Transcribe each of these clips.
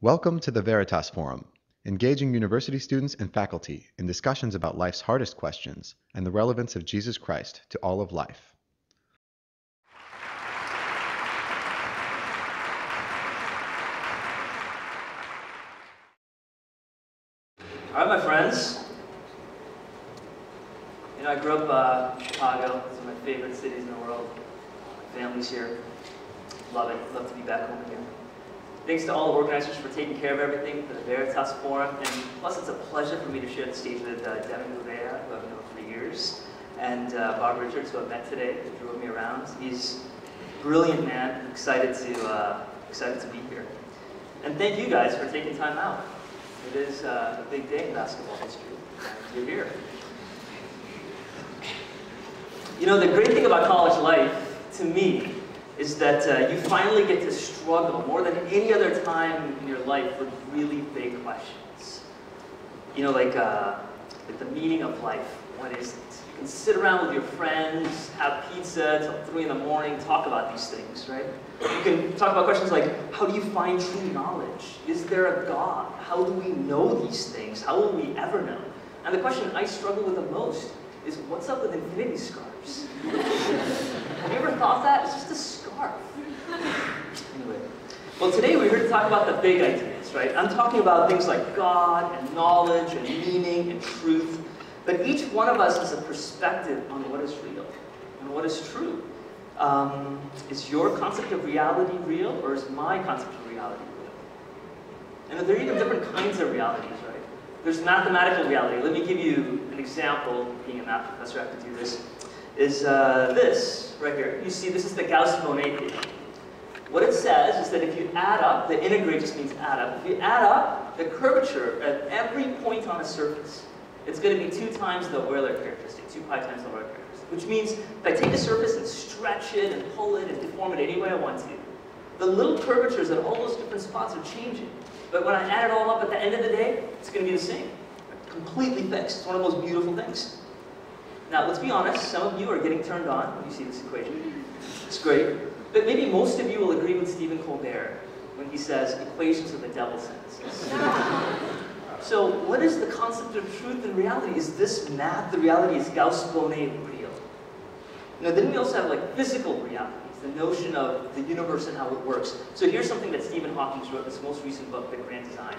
Welcome to the Veritas Forum, engaging university students and faculty in discussions about life's hardest questions and the relevance of Jesus Christ to all of life. All right, my friends. I grew up in Chicago. It's one of my favorite cities in the world. My family's here. Love it. Love to be back home again. Thanks to all the organizers for taking care of everything for the Veritas Forum, and plus it's a pleasure for me to share the stage with Devin, who I've known for years, and Bob Richards, who I met today, who drove me around. He's a brilliant man. I'm excited to be here. And thank you guys for taking time out. It is a big day in basketball history, and you're here. The great thing about college life, to me, is that you finally get to struggle more than any other time in your life with really big questions. Like the meaning of life. What is it? You can sit around with your friends, have pizza till 3 in the morning, talk about these things, right? You can talk about questions like, how do you find true knowledge? Is there a God? How do we know these things? How will we ever know? And the question I struggle with the most is, what's up with infinity scarves? Have you ever thought that? It's just a scarf. Anyway, well, today we're here to talk about the big ideas, right? I'm talking about things like God and knowledge and meaning and truth. But each one of us has a perspective on what is real and what is true. Is your concept of reality real, or is my concept of reality real? And there are even different kinds of realities, right? There's mathematical reality. Let me give you an example. Being a math professor, I have to do this. Is this right here. You see, this is the Gauss-Bonnet theorem. What it says is that if you add up, the integrate just means add up. If you add up the curvature at every point on a surface, it's going to be 2 times the Euler characteristic, 2 pi times the Euler characteristic. Which means if I take a surface and stretch it and pull it and deform it any way I want to, the little curvatures at all those different spots are changing. But when I add it all up at the end of the day, it's going to be the same. Completely fixed. It's one of the most beautiful things. Now, let's be honest, some of you are getting turned on when you see this equation. It's great. But maybe most of you will agree with Stephen Colbert when he says equations are the devil's sentences. So what is the concept of truth and reality? Is this math the reality? Is Gauss-Bonnet real? Then we also have physical realities, the notion of the universe and how it works. So here's something that Stephen Hawking wrote in his most recent book, The Grand Design.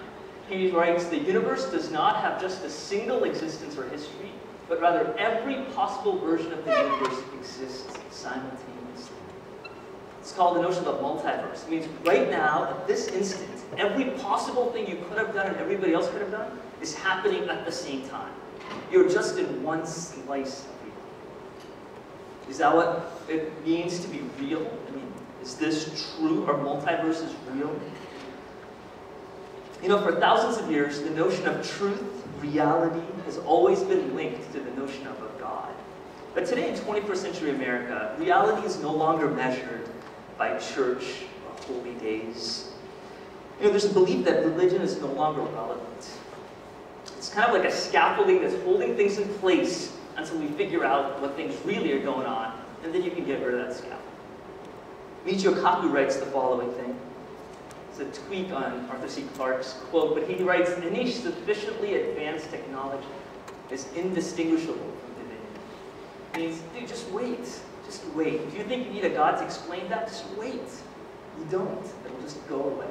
He writes, the universe does not have just a single existence or history, but rather every possible version of the universe exists simultaneously. It's called the notion of the multiverse. It means right now, at this instant, every possible thing you could have done and everybody else could have done is happening at the same time. You're just in one slice of reality. Is that what it means to be real? Is this true? Are multiverses real? For thousands of years, the notion of truth, reality, has always been linked to the notion of a God. But today in 21st century America, reality is no longer measured by church or holy days. There's a belief that religion is no longer relevant. It's kind of like a scaffolding that's holding things in place until we figure out what things really are going on, and then you can get rid of that scaffold. Michio Kaku writes the following thing. It's a tweak on Arthur C. Clarke's quote, but he writes, any sufficiently advanced technology is indistinguishable from divinity. It means, dude, just wait. Just wait. If you think you need a God to explain that, just wait. You don't. It'll just go away.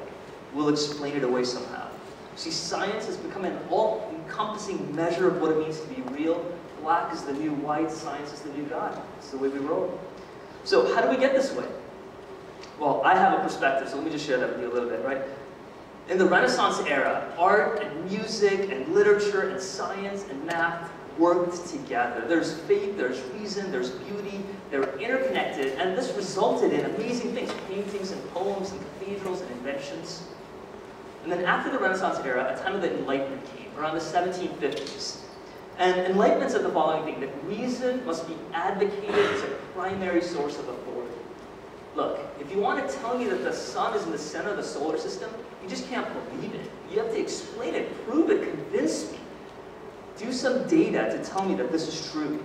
We'll explain it away somehow. See, science has become an all-encompassing measure of what it means to be real. Black is the new white. Science is the new God. It's the way we roll. So how do we get this way? Well, I have a perspective, so let me just share that with you a little bit, right? In the Renaissance era, art and music and literature and science and math worked together. There's faith, there's reason, there's beauty. They were interconnected, and this resulted in amazing things, paintings and poems and cathedrals and inventions. And then after the Renaissance era, a time of the Enlightenment came, around the 1750s. And Enlightenment said the following thing, that reason must be advocated as a primary source of authority. Look, if you want to tell me that the sun is in the center of the solar system, you just can't believe it. You have to explain it, prove it, convince me. Do some data to tell me that this is true.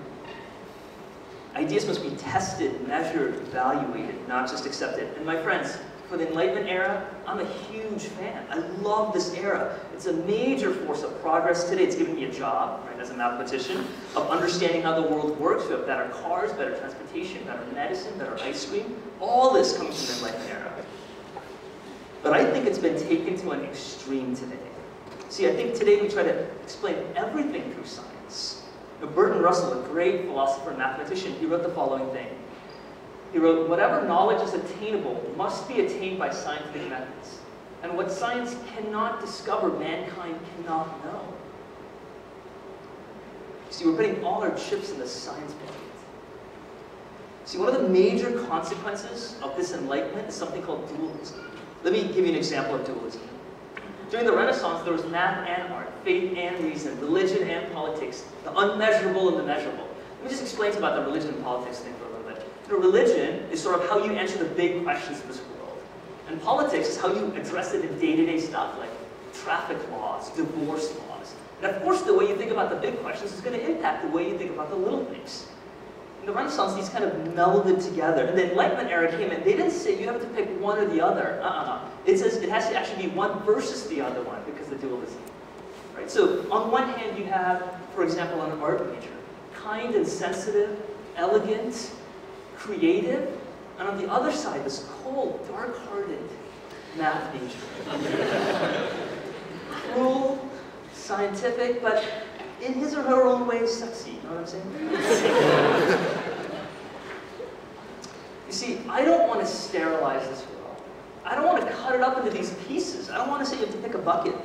Ideas must be tested, measured, evaluated, not just accepted. And my friends, For the Enlightenment era, I'm a huge fan. I love this era. It's a major force of progress today. It's given me a job, right, as a mathematician, of understanding how the world works. We have better cars, better transportation, better medicine, better ice cream. All this comes from the Enlightenment era. But I think it's been taken to an extreme today. See, I think today we try to explain everything through science. Bertrand Russell, a great philosopher and mathematician, he wrote the following thing. He wrote, whatever knowledge is attainable must be attained by scientific methods. And what science cannot discover, mankind cannot know. See, we're putting all our chips in the science bucket. See, one of the major consequences of this enlightenment is something called dualism. Let me give you an example of dualism. During the Renaissance, there was math and art, faith and reason, religion and politics, the unmeasurable and the measurable. Let me just explain about the religion and politics thing for a little bit. Religion is sort of how you answer the big questions of this world. And politics is how you address it in day-to-day stuff, like traffic laws, divorce laws. And of course, the way you think about the big questions is going to impact the way you think about the little things. In the Renaissance, these kind of melded together. And the Enlightenment era came in. They didn't say you have to pick one or the other. It says it has to actually be one versus the other one because of dualism. Right? So on one hand, you have, for example, an art major, kind and sensitive, elegant, creative, and on the other side, this cold, dark-hearted math major. Cruel, scientific, but in his or her own way, sexy. You know what I'm saying? You see, I don't want to sterilize this world. I don't want to cut it up into these pieces. I don't want to say you have to pick a bucket.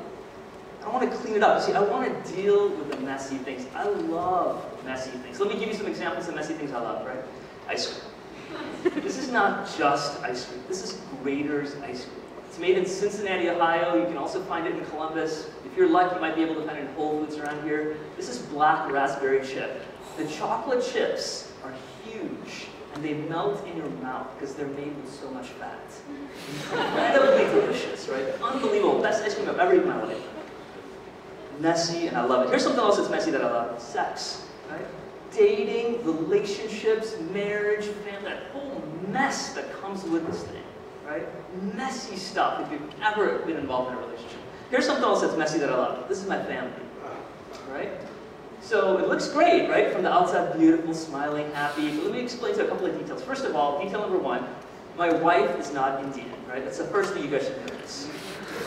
I don't want to clean it up. See, I want to deal with the messy things. I love messy things. Let me give you some examples of messy things I love, right? Ice cream. This is not just ice cream. This is Grader's ice cream. It's made in Cincinnati, Ohio. You can also find it in Columbus. If you're lucky, you might be able to find it in Whole Foods around here. This is black raspberry chip. The chocolate chips are huge, and they melt in your mouth because they're made with so much fat. Incredibly delicious, right? Unbelievable. Best ice cream I've ever eaten in my life. Messy, and I love it. Here's something else that's messy that I love. Sex, right? Dating, relationships, marriage, family, that whole mess that comes with this thing, right? Messy stuff if you've ever been involved in a relationship. Here's something else that's messy that I love. This is my family, right? So it looks great, right? From the outside, beautiful, smiling, happy. But let me explain to you a couple of details. First of all, detail number one, my wife is not Indian, right? That's the first thing you guys should notice.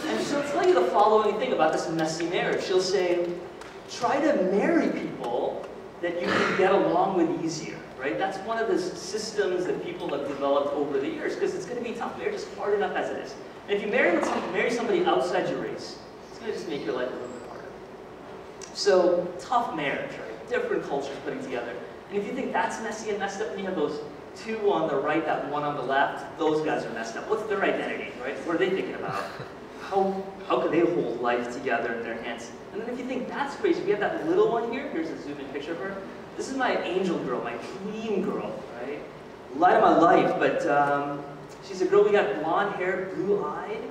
And she'll tell you the following thing about this messy marriage. She'll say, try to marry people that you can get along with easier, right? That's one of the systems that people have developed over the years, because it's going to be tough. Marriage is hard enough as it is. And if you marry somebody outside your race, it's going to just make your life a little bit harder. So, tough marriage, right? Different cultures putting together. And if you think that's messy and messed up, and you have those two on the right, that one on the left, those guys are messed up. What's their identity, right? What are they thinking about? How could they hold life together in their hands? And then if you think that's crazy, we have that little one here. Here's a zoom-in picture of her. This is my angel girl, my dream girl, right? Light of my life, but she's a girl, we got blonde hair, blue-eyed.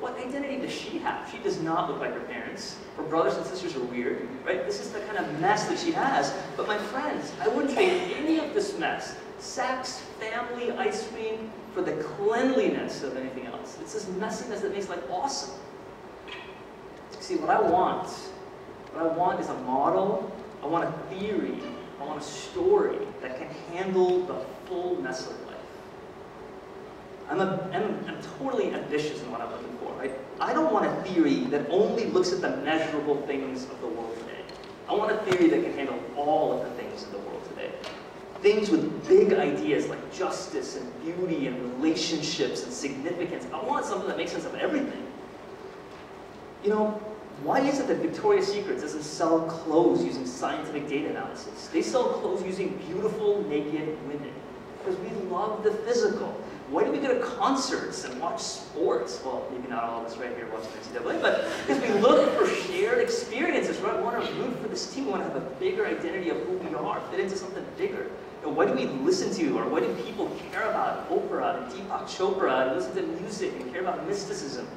What identity does she have? She does not look like her parents. Her brothers and sisters are weird, right? This is the kind of mess that she has. But my friends, I wouldn't trade any of this mess, sex, family, ice cream, for the cleanliness of anything else. It's this messiness that makes life awesome. See, what I want is a model, I want a theory, I want a story that can handle the full mess of life. I'm totally ambitious in what I'm looking for, right? I don't want a theory that only looks at the measurable things of the world today. I want a theory that can handle all of the things of the world today. Things with big ideas like justice and beauty and relationships and significance. I want something that makes sense of everything. You know, why is it that Victoria's Secret doesn't sell clothes using scientific data analysis? They sell clothes using beautiful, naked women. Because we love the physical. Why do we go to concerts and watch sports? Well, maybe not all of us right here watching NCAA, but because we look for shared experiences, right? We want to root for this team. We want to have a bigger identity of who we are, fit into something bigger. And why do we listen to, or why do people care about Oprah and Deepak Chopra and listen to music and care about mysticism?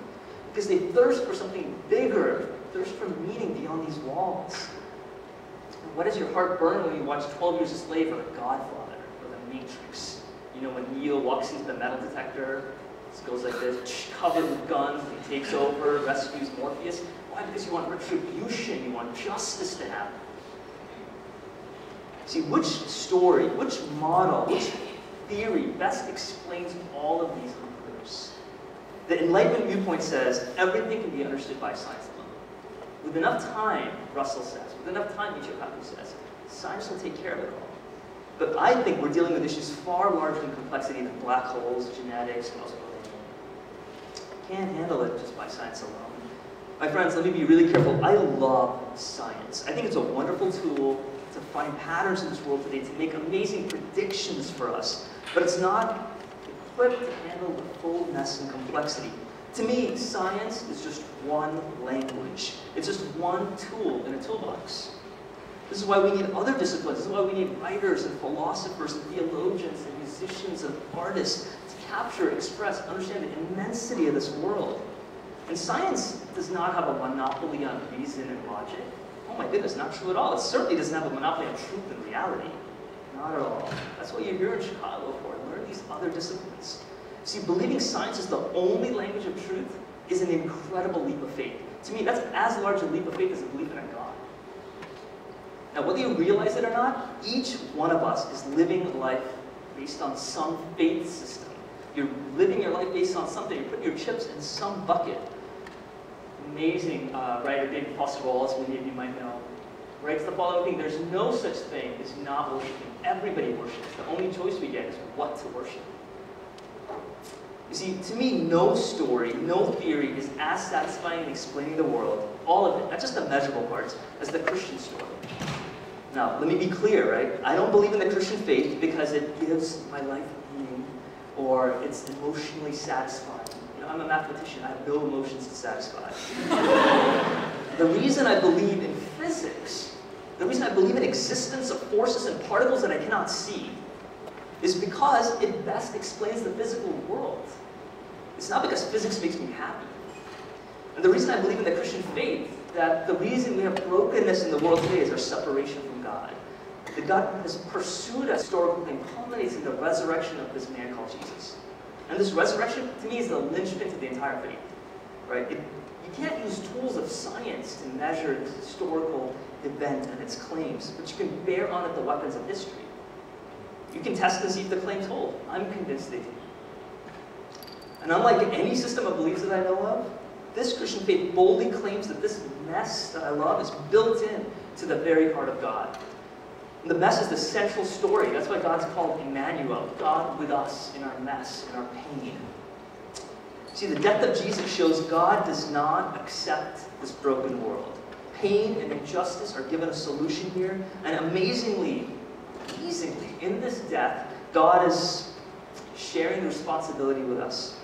Because they thirst for something bigger, thirst for meaning beyond these walls. And why does your heart burn when you watch 12 Years a Slave or The Godfather or The Matrix? You know, when Neo walks into the metal detector, It goes like this, covered with guns, and he takes over, rescues Morpheus. Why? Because you want retribution, you want justice to happen. See, which story, which model, which theory best explains all of these unclears? The Enlightenment viewpoint says everything can be understood by science alone. With enough time, Russell says, with enough time, Ichikaku says, science will take care of it all. But I think we're dealing with issues far larger in complexity than black holes, genetics, and also can't handle it just by science alone. My friends, let me be really careful. I love science. I think it's a wonderful tool to find patterns in this world today, to make amazing predictions for us. But it's not equipped to handle the full mess and complexity. To me, science is just one language. It's just one tool in a toolbox. This is why we need other disciplines. This is why we need writers and philosophers and theologians and musicians and artists to capture, express, understand the immensity of this world. And science does not have a monopoly on reason and logic. Oh my goodness, not true at all. It certainly doesn't have a monopoly on truth and reality. Not at all. That's what you're here in Chicago for. Learn these other disciplines. See, believing science is the only language of truth is an incredible leap of faith. To me, that's as large a leap of faith as a belief in a God. Now, whether you realize it or not, each one of us is living life based on some faith system. You're living your life based on something. You're putting your chips in some bucket. Amazing writer David Foster Wallace, many of you might know, writes the following thing: there's no such thing as not worshiping. Everybody worships. The only choice we get is what to worship. You see, to me, no story, no theory is as satisfying in explaining the world, all of it, not just the measurable parts, as the Christian story. Now, let me be clear, right? I don't believe in the Christian faith because it gives my life meaning or it's emotionally satisfying. You know, I'm a mathematician. I have no emotions to satisfy. The reason I believe in physics, the reason I believe in existence of forces and particles that I cannot see, is because it best explains the physical world. It's not because physics makes me happy. And the reason I believe in the Christian faith, that the reason we have brokenness in the world today is our separation from God. That God has pursued a historical thing, culminates in the resurrection of this man called Jesus. And this resurrection, to me, is the linchpin to the entire faith. Right? You can't use tools of science to measure this historical event and its claims, but you can bear on it the weapons of history. You can test to see if the claims hold. I'm convinced they do. And unlike any system of beliefs that I know of, this Christian faith boldly claims that this mess that I love is built in to the very heart of God. And the mess is the central story. That's why God's called Emmanuel, God with us in our mess, in our pain. See, the death of Jesus shows God does not accept this broken world. Pain and injustice are given a solution here, and amazingly, in this death, God is sharing the responsibility with us.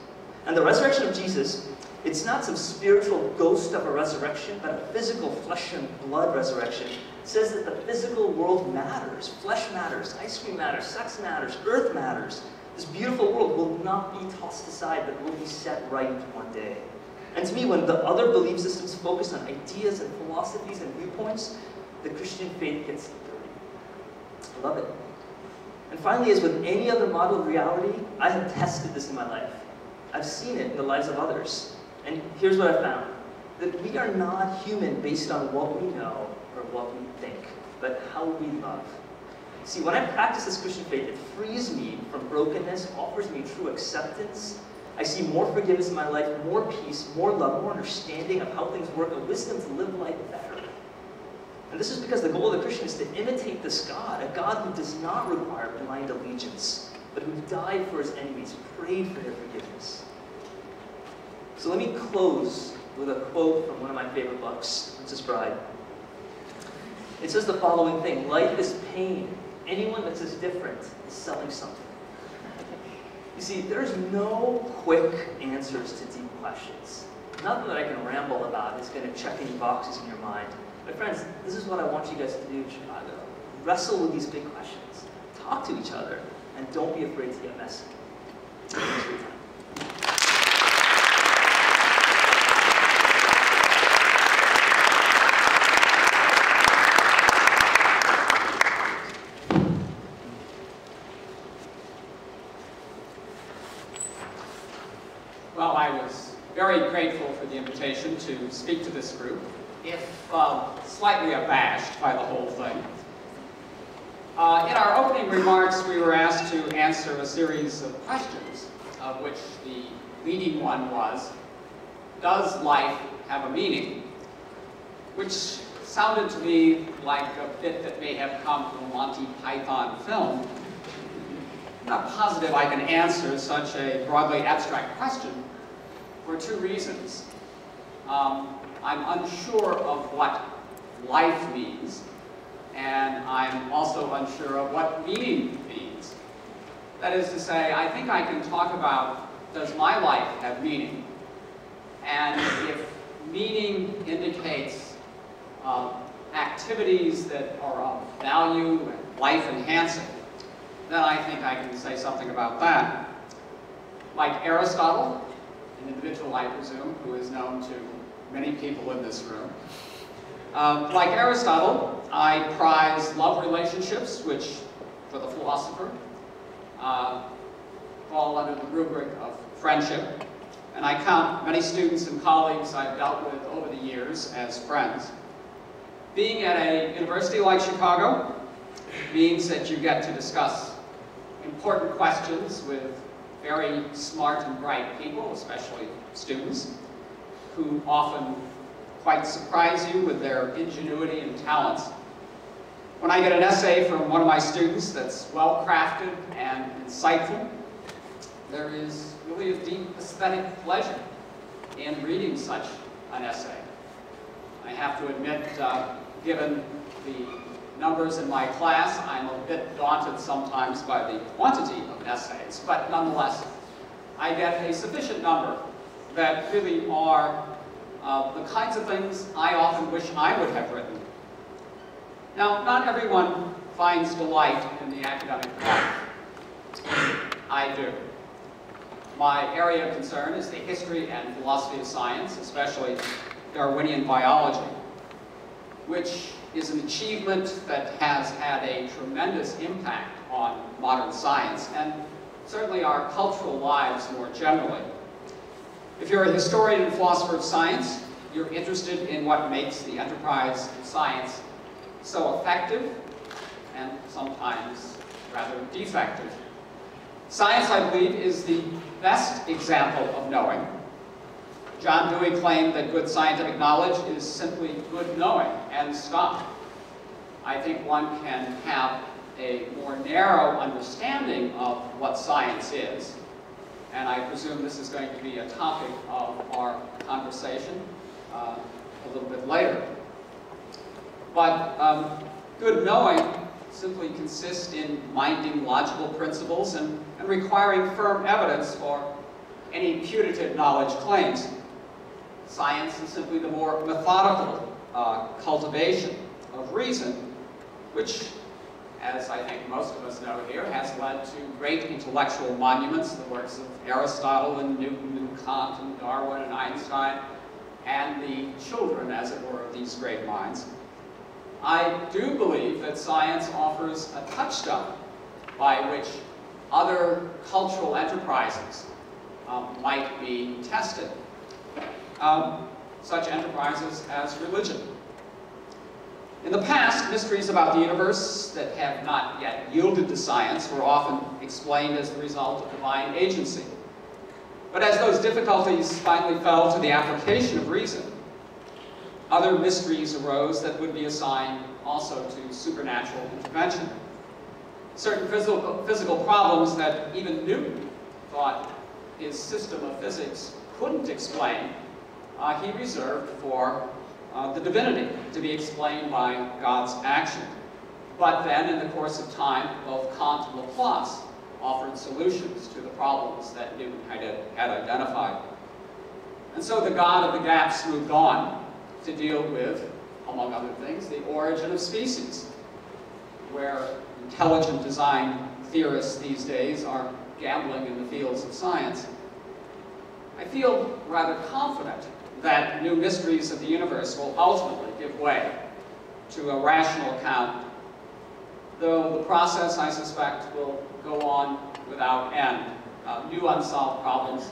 And the resurrection of Jesus, it's not some spiritual ghost of a resurrection, but a physical flesh and blood resurrection. It says that the physical world matters. Flesh matters, ice cream matters, sex matters, earth matters. This beautiful world will not be tossed aside, but will be set right one day. And to me, when the other belief systems focus on ideas and philosophies and viewpoints, the Christian faith gets dirty. I love it. And finally, as with any other model of reality, I have tested this in my life. I've seen it in the lives of others. And here's what I found. That we are not human based on what we know or what we think, but how we love. See, when I practice this Christian faith, it frees me from brokenness, offers me true acceptance. I see more forgiveness in my life, more peace, more love, more understanding of how things work, a wisdom to live life better. And this is because the goal of the Christian is to imitate this God, a God who does not require blind allegiance, but who died for his enemies, prayed for their forgiveness. So let me close with a quote from one of my favorite books, Princess Bride. It says the following thing: life is pain. Anyone that says different is selling something. You see, there's no quick answers to deep questions. Nothing that I can ramble about is going to check any boxes in your mind. My friends, this is what I want you guys to do in Chicago. Wrestle with these big questions. Talk to each other, and don't be afraid to get messy. Thanks for your time. to speak to this group, if slightly abashed by the whole thing. In our opening remarks, we were asked to answer a series of questions, of which the leading one was, does life have a meaning? Which sounded to me like a bit that may have come from a Monty Python film. I'm not positive I can answer such a broadly abstract question for two reasons. I'm unsure of what life means, and I'm also unsure of what meaning means. That is to say, I think I can talk about, does my life have meaning? And if meaning indicates activities that are of value and life-enhancing, then I think I can say something about that. Like Aristotle, an individual, I presume, who is known to many people in this room. Like Aristotle, I prize love relationships, which, for the philosopher, fall under the rubric of friendship. And I count many students and colleagues I've dealt with over the years as friends. Being at a university like Chicago means that you get to discuss important questions with very smart and bright people, especially students, who often quite surprise you with their ingenuity and talents. When I get an essay from one of my students that's well-crafted and insightful, there is really a deep aesthetic pleasure in reading such an essay. I have to admit, given the numbers in my class, I'm a bit daunted sometimes by the quantity of essays, but nonetheless, I get a sufficient number that really are the kinds of things I often wish I would have written. Now, not everyone finds delight in the academic life. I do. My area of concern is the history and philosophy of science, especially Darwinian biology, which is an achievement that has had a tremendous impact on modern science and certainly our cultural lives more generally. If you're a historian and philosopher of science, you're interested in what makes the enterprise of science so effective and sometimes rather defective. Science, I believe, is the best example of knowing. John Dewey claimed that good scientific knowledge is simply good knowing, and stop. I think one can have a more narrow understanding of what science is, and I presume this is going to be a topic of our conversation a little bit later. But good knowing simply consists in minding logical principles and requiring firm evidence for any putative knowledge claims. Science is simply the more methodical cultivation of reason, which, as I think most of us know here, has led to great intellectual monuments, the works of Aristotle and Newton and Kant and Darwin and Einstein, and the children, as it were, of these great minds. I do believe that science offers a touchstone by which other cultural enterprises might be tested. Such enterprises as religion. In the past, mysteries about the universe that have not yet yielded to science were often explained as the result of divine agency. But as those difficulties finally fell to the application of reason, other mysteries arose that would be assigned also to supernatural intervention. Certain physical problems that even Newton thought his system of physics couldn't explain, he reserved for the divinity to be explained by God's action. But then, in the course of time, both Kant and Laplace offered solutions to the problems that Newton had identified. And so the God of the gaps moved on to deal with, among other things, the origin of species, where intelligent design theorists these days are gambling in the fields of science. I feel rather confident that new mysteries of the universe will ultimately give way to a rational account, though the process, I suspect, will go on without end. New unsolved problems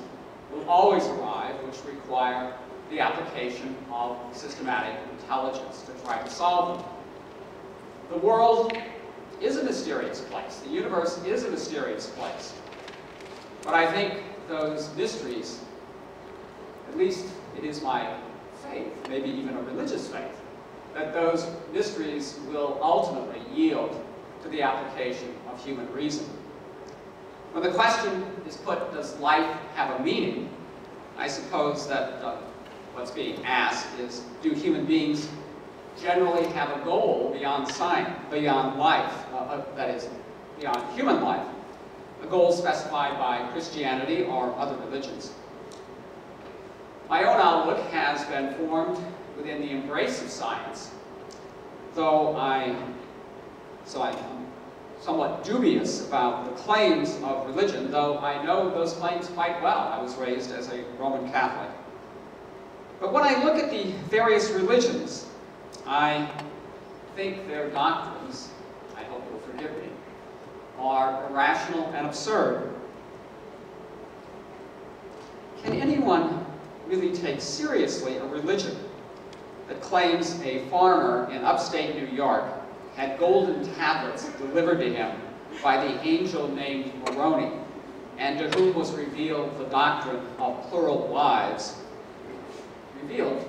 will always arrive which require the application of systematic intelligence to try to solve them. The world is a mysterious place. The universe is a mysterious place. But I think those mysteries, at least it is my faith, maybe even a religious faith, that those mysteries will ultimately yield to the application of human reason. When the question is put, does life have a meaning, I suppose that what's being asked is, do human beings generally have a goal beyond science, beyond life, that is, beyond human life, a goal specified by Christianity or other religions? My own outlook has been formed within the embrace of science, though I'm somewhat dubious about the claims of religion, though I know those claims quite well. I was raised as a Roman Catholic. But when I look at the various religions, I think their doctrines, I hope you'll forgive me, are irrational and absurd. Can anyone really take seriously a religion that claims a farmer in upstate New York had golden tablets delivered to him by the angel named Moroni, and to whom was revealed the doctrine of plural wives, revealed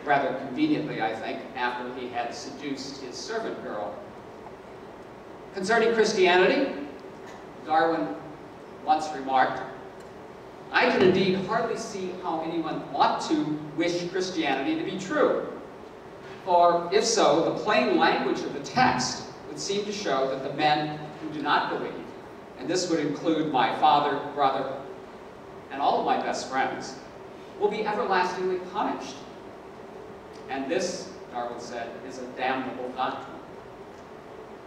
rather conveniently, I think, after he had seduced his servant girl? Concerning Christianity, Darwin once remarked, "I can indeed hardly see how anyone ought to wish Christianity to be true. For if so, the plain language of the text would seem to show that the men who do not believe, and this would include my father, brother, and all of my best friends, will be everlastingly punished. And this," Darwin said, "is a damnable doctrine."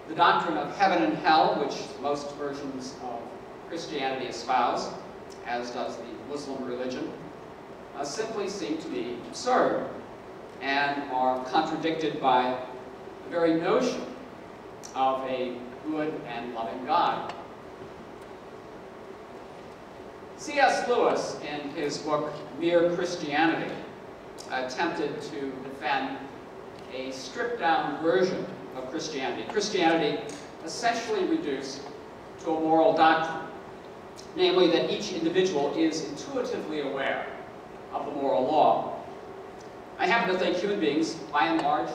The doctrine of heaven and hell, which most versions of Christianity espouse, as does the Muslim religion, simply seem to be absurd and are contradicted by the very notion of a good and loving God. C.S. Lewis, in his book Mere Christianity, attempted to defend a stripped-down version of Christianity. Christianity essentially reduced to a moral doctrine, namely that each individual is intuitively aware of the moral law. I happen to think human beings, by and large,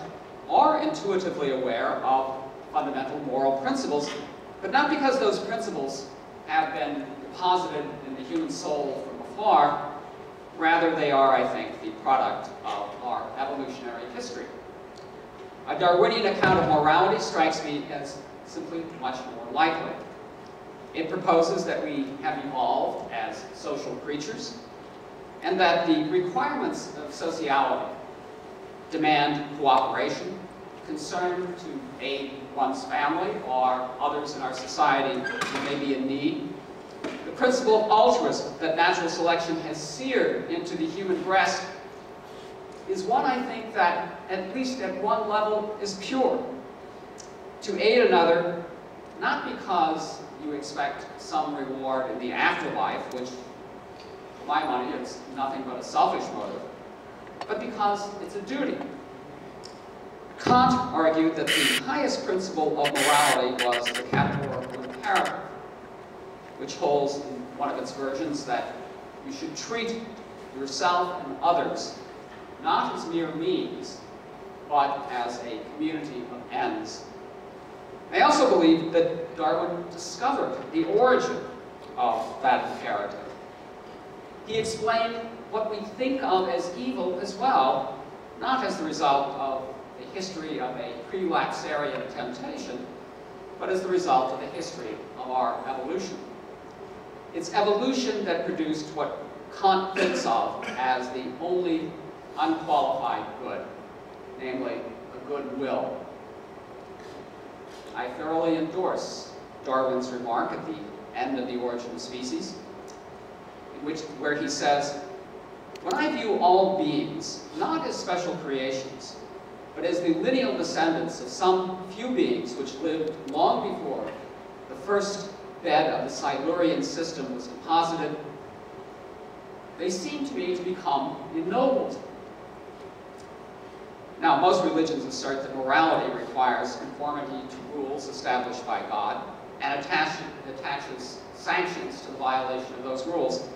are intuitively aware of fundamental moral principles, but not because those principles have been deposited in the human soul from afar. Rather, they are, I think, the product of our evolutionary history. A Darwinian account of morality strikes me as simply much more likely. It proposes that we have evolved as social creatures, and that the requirements of sociality demand cooperation, concern to aid one's family or others in our society who may be in need. The principle of altruism that natural selection has seared into the human breast is one, I think, that, at least at one level, is pure. To aid another, not because you expect some reward in the afterlife, which, for my money, is nothing but a selfish motive, but because it's a duty. Kant argued that the highest principle of morality was the categorical imperative, which holds in one of its versions that you should treat yourself and others not as mere means, but as a community of ends. I also believe that Darwin discovered the origin of that imperative. He explained what we think of as evil as well, not as the result of the history of a prelapsarian temptation, but as the result of the history of our evolution. It's evolution that produced what Kant thinks of as the only unqualified good, namely a good will. I thoroughly endorse Darwin's remark at the end of The Origin of Species, where he says, "When I view all beings not as special creations, but as the lineal descendants of some few beings which lived long before the first bed of the Silurian system was deposited, they seem to me to become ennobled. Now, most religions assert that morality requires conformity to rules established by God and attaches sanctions to the violation of those rules.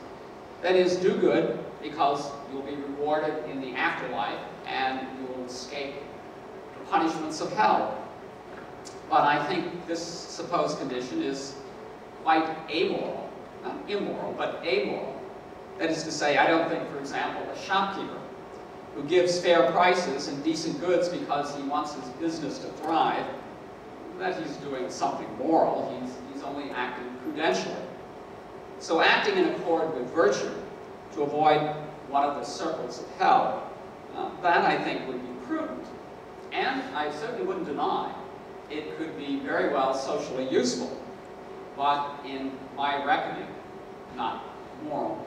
That is, do good because you'll be rewarded in the afterlife and you will escape the punishments of hell. But I think this supposed condition is quite amoral. Not immoral, but amoral. That is to say, I don't think, for example, a shopkeeper who gives fair prices and decent goods because he wants his business to thrive, that he's doing something moral. He's only acting prudentially. So acting in accord with virtue to avoid one of the circles of hell, that I think would be prudent. And I certainly wouldn't deny it could be very well socially useful, but in my reckoning, not moral.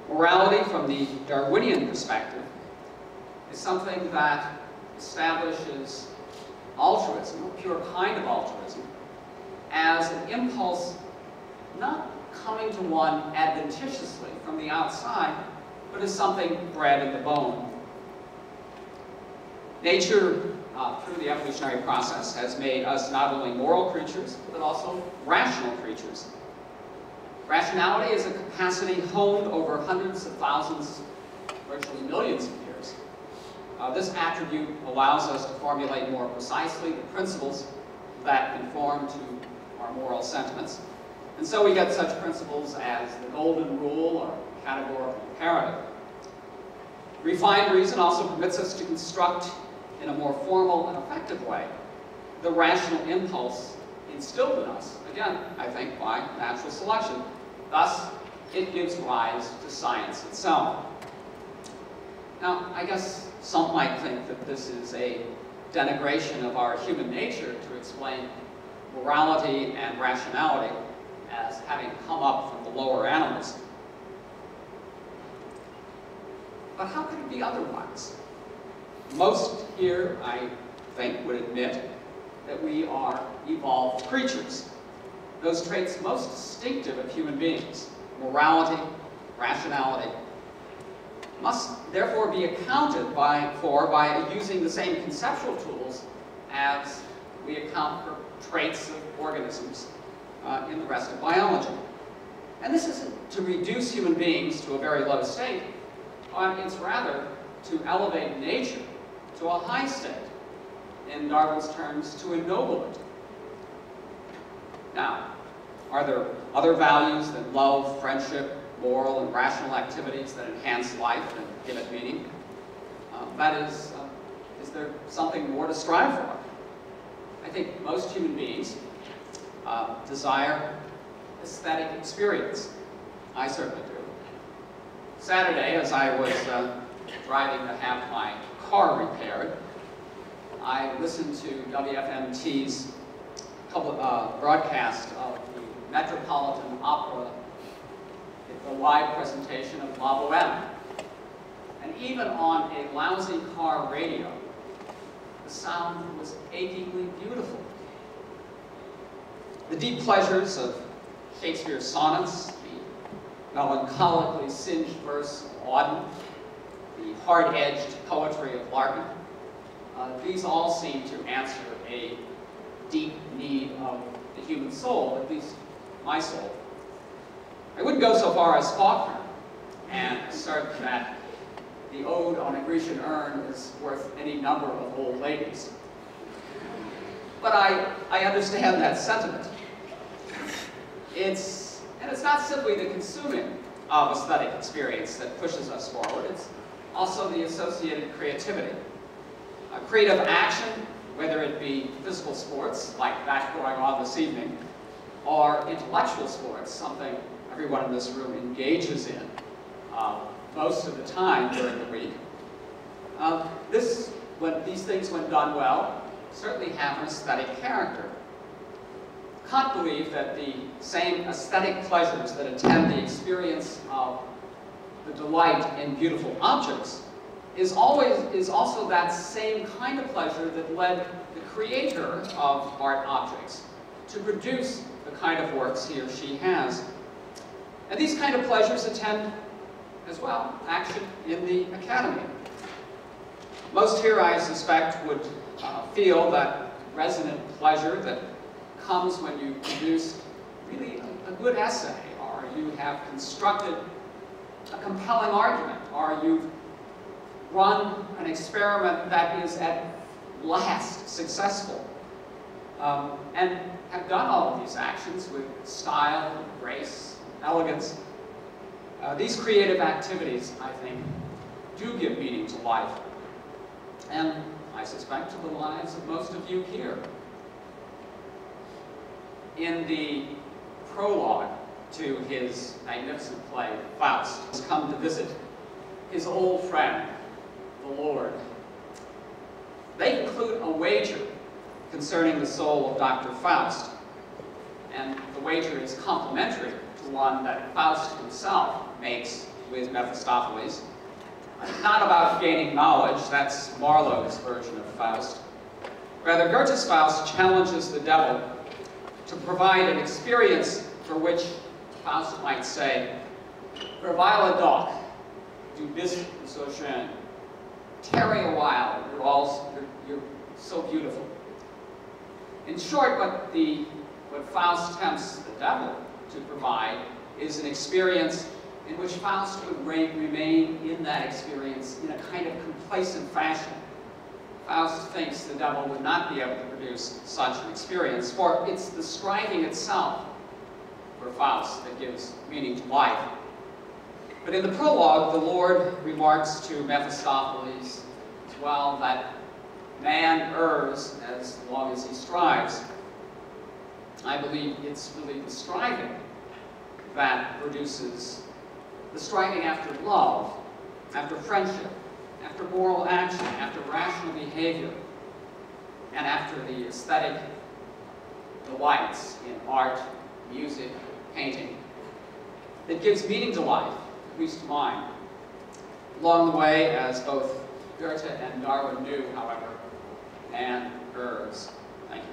Morality from the Darwinian perspective is something that establishes altruism, a pure kind of altruism, as an impulse not coming to one adventitiously from the outside, but as something bred in the bone. Nature, through the evolutionary process, has made us not only moral creatures, but also rational creatures. Rationality is a capacity honed over hundreds of thousands, virtually millions of years. This attribute allows us to formulate more precisely the principles that conform to our moral sentiments. And so we get such principles as the golden rule or categorical imperative. Refined reason also permits us to construct in a more formal and effective way the rational impulse instilled in us, again, I think, by natural selection. Thus, it gives rise to science itself. Now, I guess some might think that this is a denigration of our human nature to explain morality and rationality as having come up from the lower animals. But how could it be otherwise? Most here, I think, would admit that we are evolved creatures. Those traits most distinctive of human beings, morality, rationality, must therefore be accounted for by using the same conceptual tools as we account for traits of organisms in the rest of biology. And this isn't to reduce human beings to a very low state, but it's rather to elevate nature to a high state. In Darwin's terms, to ennoble it. Now, are there other values than love, friendship, moral, and rational activities that enhance life and give it meaning? That is there something more to strive for? I think most human beings desire aesthetic experience. I certainly do. Saturday, as I was driving to have my car repaired, I listened to WFMT's broadcast of the Metropolitan Opera, the live presentation of La Boheme. And even on a lousy car radio, the sound was achingly beautiful. The deep pleasures of Shakespeare's sonnets, the melancholically singed verse of Auden, the hard-edged poetry of Larkin, these all seem to answer a deep need of the human soul, at least my soul. I wouldn't go so far as Faulkner and assert that the ode on a Grecian urn is worth any number of old ladies. But I understand that sentiment. It's not simply the consuming of aesthetic experience that pushes us forward, it's also the associated creativity. Creative action, whether it be physical sports, like that going on this evening, or intellectual sports, something everyone in this room engages in most of the time during the week. These things, when done well, certainly have an aesthetic character. Kant believed that the same aesthetic pleasures that attend the experience of the delight in beautiful objects is also that same kind of pleasure that led the creator of art objects to produce the kind of works he or she has. And these kind of pleasures attend as well, action in the academy. Most here, I suspect, would feel that resonant pleasure that comes when you produce really a good essay, or you have constructed a compelling argument, or you've run an experiment that is at last successful, and have done all of these actions with style, grace, elegance. These creative activities, I think, do give meaning to life, and I suspect to the lives of most of you here. In the prologue to his magnificent play, Faust has come to visit his old friend, the Lord. They conclude a wager concerning the soul of Dr. Faust, and the wager is complementary to one that Faust himself makes with Mephistopheles. Not about gaining knowledge, that's Marlowe's version of Faust. Rather, Goethe's Faust challenges the devil to provide an experience for which Faust might say, "Verweile doch, du bist so schön." Tarry a while, you're so beautiful. In short, what Faust tempts the devil to provide is an experience in which Faust would remain in that experience in a kind of complacent fashion. Faust thinks the devil would not be able to produce such an experience, for it's the striving itself for Faust that gives meaning to life. But in the prologue, the Lord remarks to Mephistopheles, well, that man errs as long as he strives. I believe it's really the striving that produces the striving after love, after friendship, after moral action, after rational behavior, and after the aesthetic delights in art, music, painting, that gives meaning to life, at least to mine. Along the way, as both Goethe and Darwin knew, however, man errs. Thank you.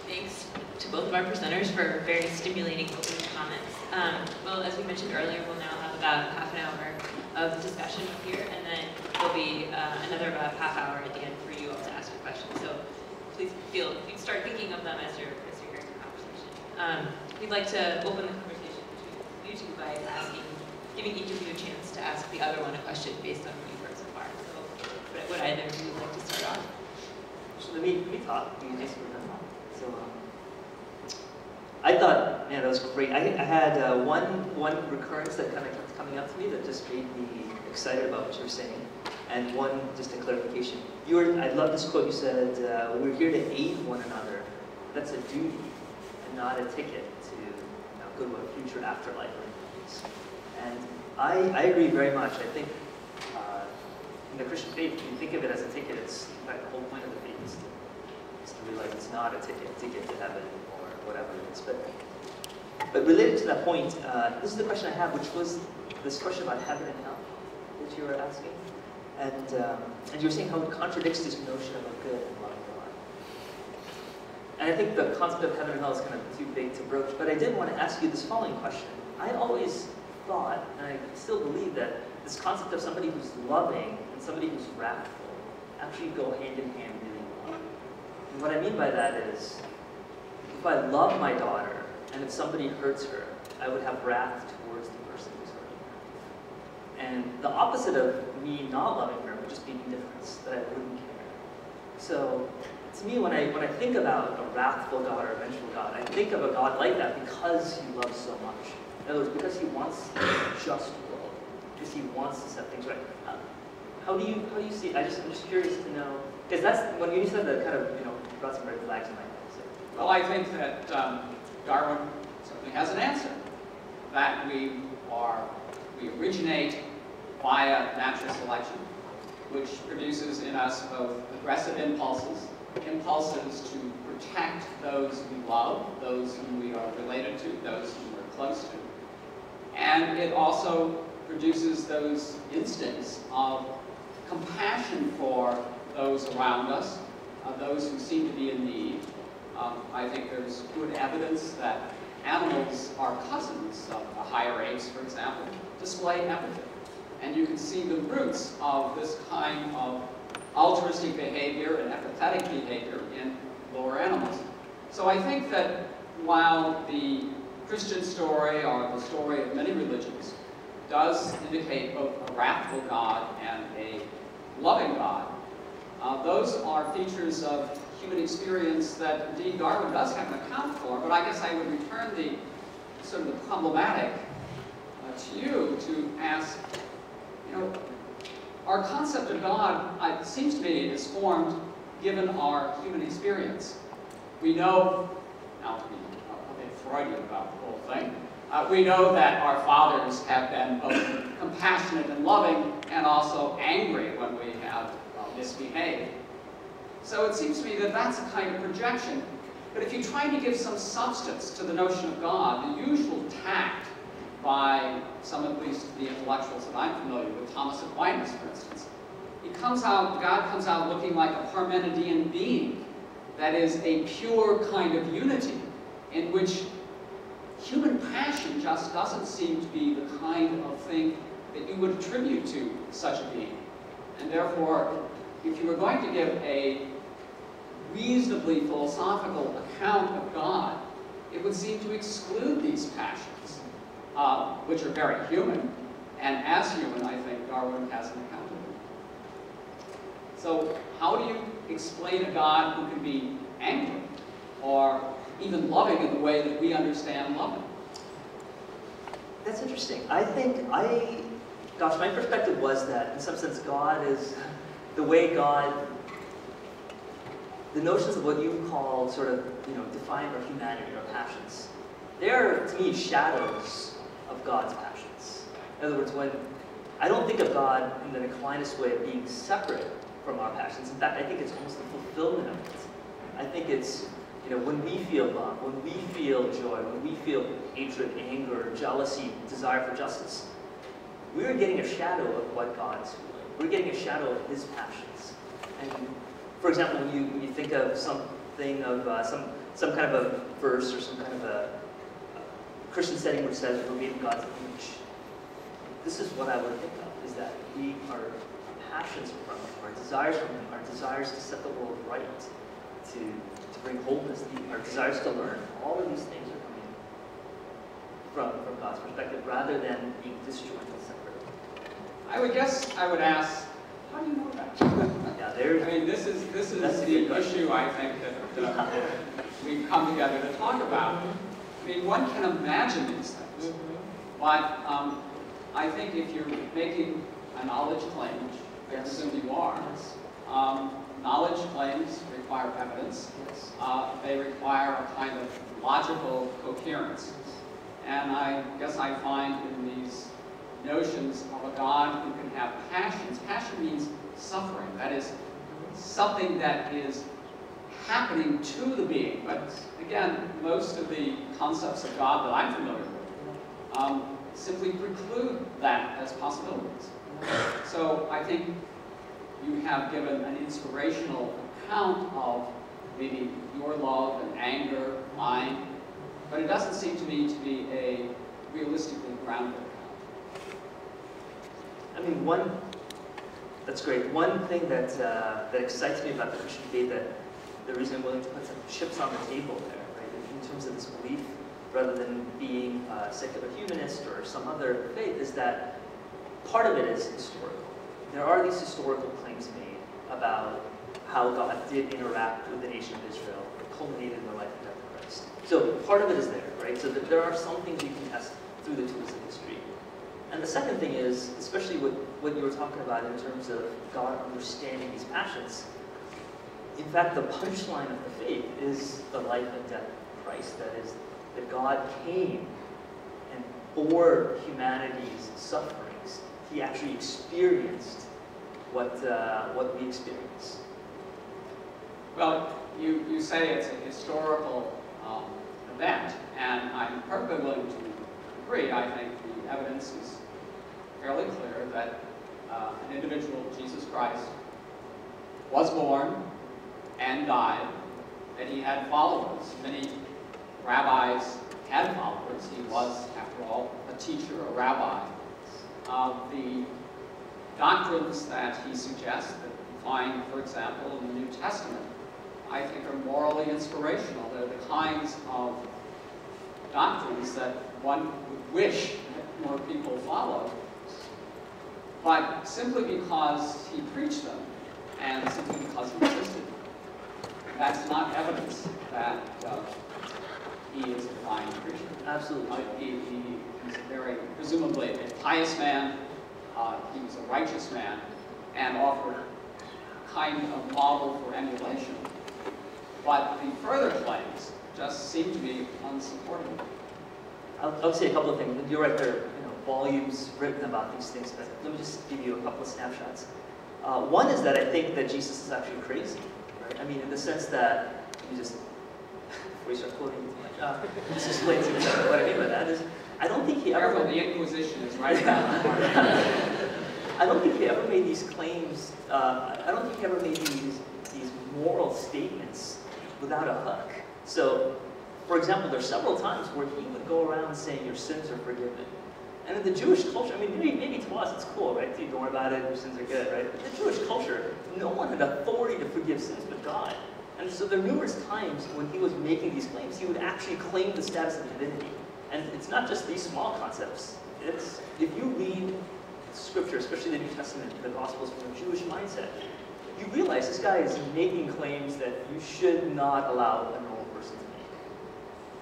Thanks to both of our presenters for very stimulating opening comments. Well, as we mentioned earlier, we'll now have about half an hour of discussion here, and then there'll be another about half hour at the end for you all to ask your questions. So please start thinking of them as you're hearing the conversation. We'd like to open the conversation between you two by giving each of you a chance to ask the other one a question based on what you've heard so far. So would either of you like to start off? So let me talk. So I thought, man, that was great. I had one recurrence that kind of kept coming up to me that just made me excited about what you were saying, and one just a clarification. I love this quote. You said, "We're here to aid one another. That's a duty, and not a ticket to go to a future afterlife." And I agree very much. I think in the Christian faith, if you think of it as a ticket, it's in fact the whole point of the faith is to realize it's not a ticket to heaven or whatever it is. But related to that point, this is the question I have, which was this question about heaven and hell that you were asking, and you were saying how it contradicts this notion of a good and loving God. And I think the concept of heaven and hell is kind of too big to broach. But I did want to ask you this following question. I always thought, and I still believe, that this concept of somebody who's loving and somebody who's wrathful actually go hand in hand really well. And what I mean by that is, if I love my daughter, and if somebody hurts her, I would have wrath towards the person who's hurting her. And the opposite of me not loving her would just be indifference, that I wouldn't care. So, to me, when I think about a wrathful God or a vengeful God, I think of a God like that because he loves so much. In other words, because he wants a just world, because he wants to set things right. How do you see it? I'm just curious to know, because that's when you said that, kind of brought some red flags in my head. So. Well, I think that Darwin certainly has an answer. That we originate via natural selection, which produces in us both aggressive impulses to protect those we love, those whom we are related to, those whom we're close to. And it also produces those instincts of compassion for those around us, those who seem to be in need. I think there's good evidence that animals are cousins of the higher apes, for example, display empathy. And you can see the roots of this kind of altruistic behavior and empathetic behavior in lower animals. So I think that while the Christian story, or the story of many religions, does indicate both a wrathful God and a loving God, those are features of human experience that indeed Darwin does have an account for, but I guess I would return the sort of the problematic to you to ask, you know, our concept of God, it seems to me, is formed given our human experience. We know, now to be a bit Freudian about the whole thing, we know that our fathers have been both compassionate and loving and also angry when we have misbehaved. So it seems to me that that's a kind of projection. But if you try to give some substance to the notion of God, the usual tact by some, at least the intellectuals that I'm familiar with, Thomas Aquinas, for instance, God comes out looking like a Parmenidean being that is a pure kind of unity in which human passion just doesn't seem to be the kind of thing that you would attribute to such a being. And therefore, if you were going to give a reasonably philosophical account of God, it would seem to exclude these passions, which are very human, and as human, I think Darwin has an account of them. So how do you explain a God who can be angry, or even loving in the way that we understand loving? That's interesting. I think my perspective was that, in some sense, God is the way God, the notions of what you call sort of, define our humanity, our passions. They're, to me, shadows of God's passions. In other words, when I don't think of God in the Aquinas way of being separate from our passions. In fact, I think it's almost the fulfillment of it. I think it's, when we feel love, when we feel joy, when we feel hatred, anger, jealousy, desire for justice, we're getting a shadow of what God's feeling. We're getting a shadow of His passions. And for example, when you think of something of some kind of a verse or some kind of a Christian setting which says we're made in God's image, this is what I would think of: is that our passions from Him, our desires from Him, our desires to set the world right, to bring wholeness, our desires to learn. All of these things are coming from God's perspective, rather than being disjointed, separate. I would ask, how do you know that? Yeah, I mean, this is the issue, I think, that we've come together to talk about. I mean, one can imagine these things, but I think if you're making a knowledge claim, which I presume you are, knowledge claims require evidence. They require a kind of logical coherence. And I guess I find in these notions of a God who can have passions. Passion means suffering. That is something that is happening to the being. But again, most of the concepts of God that I'm familiar with simply preclude that as possibilities. So I think you have given an inspirational account of maybe your love and anger, mine, but it doesn't seem to me to be a realistically grounded account. I mean, that's great. One thing that excites me about the Christian faith, that the reason I'm willing to put some chips on the table there, right, in terms of this belief, rather than being a secular humanist or some other faith, is that part of it is historical. There are these historical claims made about how God did interact with the nation of Israel, that culminated in the life and death of Christ. So part of it is there, right? So that there are some things you can test through the tools of history. And the second thing is, especially what you were talking about in terms of God understanding these passions, in fact, the punchline of the faith is the life and death of Christ. That is, that God came and bore humanity's sufferings. He actually experienced what we experience. Well, you say it's a historical event, and I'm perfectly willing to agree. I think the evidence is fairly clear that an individual, Jesus Christ, was born and died, that he had followers. Many rabbis had followers. He was, after all, a teacher, a rabbi. The doctrines that he suggests that we find, for example, in the New Testament, I think are morally inspirational. They're the kinds of doctrines that one would wish that more people followed. But simply because he preached them, and simply because he existed, that's not evidence that he is a divine creature. Absolutely. He's a very, presumably, a pious man. He was a righteous man, and offered a kind of model for emulation. But the further claims just seem to be unsupported. I'll say a couple of things. You're right, there are volumes written about these things, but let me just give you a couple of snapshots. One is that I think that Jesus is actually crazy, right? I mean, in the sense that, let me just, before we start quoting too much, just explain to you what I mean by that is, I don't think he ever... Careful, the Inquisition is right now. I don't think he ever made these claims, I don't think he ever made these moral statements without a hook. So, for example, there's several times where he would go around saying your sins are forgiven. And in the Jewish culture, I mean, maybe to us it's cool, right? Don't worry about it, your sins are good, right? But in the Jewish culture, no one had authority to forgive sins but God. And so there are numerous times when he was making these claims, he would actually claim the status of divinity. And it's not just these small concepts. It's, if you read Scripture, especially the New Testament, the Gospels from a Jewish mindset, you realize this guy is making claims that you should not allow a normal person to make.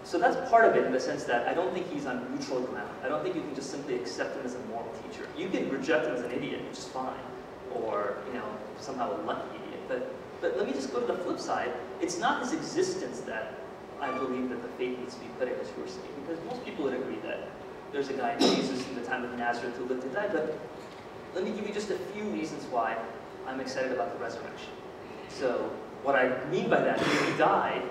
So that's part of it in the sense that I don't think he's on neutral ground. I don't think you can just simply accept him as a moral teacher. You can reject him as an idiot, which is fine, or somehow a lucky idiot. But let me just go to the flip side. It's not his existence that I believe that the faith needs to be put in, as you were saying, because most people would agree that there's a guy, Jesus, in the time of Nazareth who lived and died. But let me give you just a few reasons why I'm excited about the resurrection. So what I mean by that is if he died,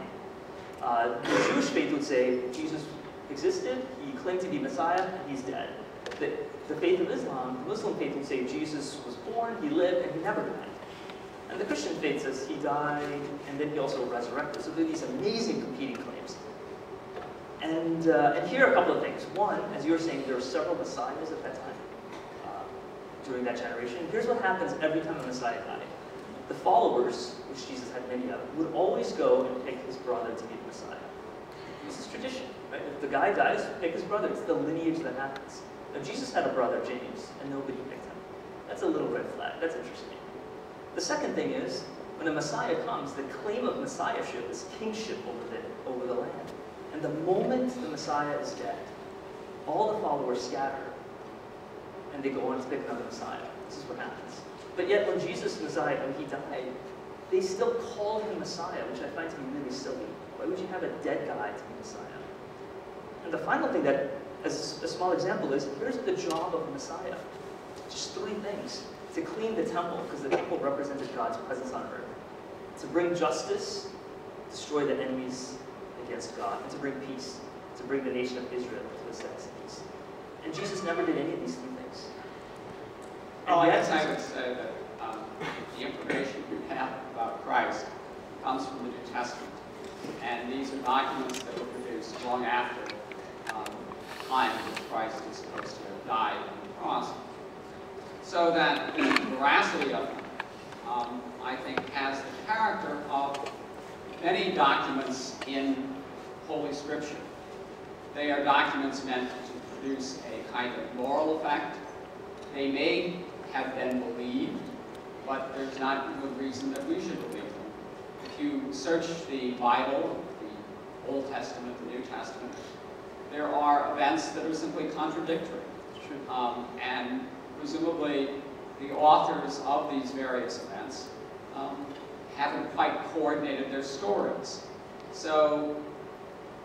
the Jewish faith would say Jesus existed, he claimed to be Messiah, and he's dead. The faith of Islam, the Muslim faith would say Jesus was born, he lived, and he never died. And the Christian faith says he died, and then he also resurrected. So there are these amazing competing claims. And here are a couple of things. One, as you were saying, there were several messiahs at that time, during that generation. Here's what happens every time a messiah died. The followers, which Jesus had many of, would always go and pick his brother to be the messiah. This is tradition, right? If the guy dies, pick his brother. It's the lineage that happens. Now, Jesus had a brother, James, and nobody picked him. That's a little red flag. That's interesting. The second thing is, when a Messiah comes, the claim of Messiahship is kingship over the land. And the moment the Messiah is dead, all the followers scatter, and they go on to pick another Messiah. This is what happens. But yet, when Jesus, Messiah, when he died, they still called him Messiah, which I find to be really silly. Why would you have a dead guy to be Messiah? And the final thing that, as a small example, is here's the job of the Messiah. Just three things. To clean the temple, because the temple represented God's presence on earth. To bring justice, destroy the enemies against God, and to bring peace, to bring the nation of Israel to a sense of peace. And Jesus never did any of these three things. Well, I guess I would say that the information we have about Christ comes from the New Testament. And these are documents that were produced long after the time that Christ is supposed to have died on the cross. So that the veracity of them, I think, has the character of many documents in Holy Scripture. They are documents meant to produce a kind of moral effect. They may have been believed, but there's not good reason that we should believe them. If you search the Bible, the Old Testament, the New Testament, there are events that are simply contradictory. And presumably, the authors of these various events haven't quite coordinated their stories. So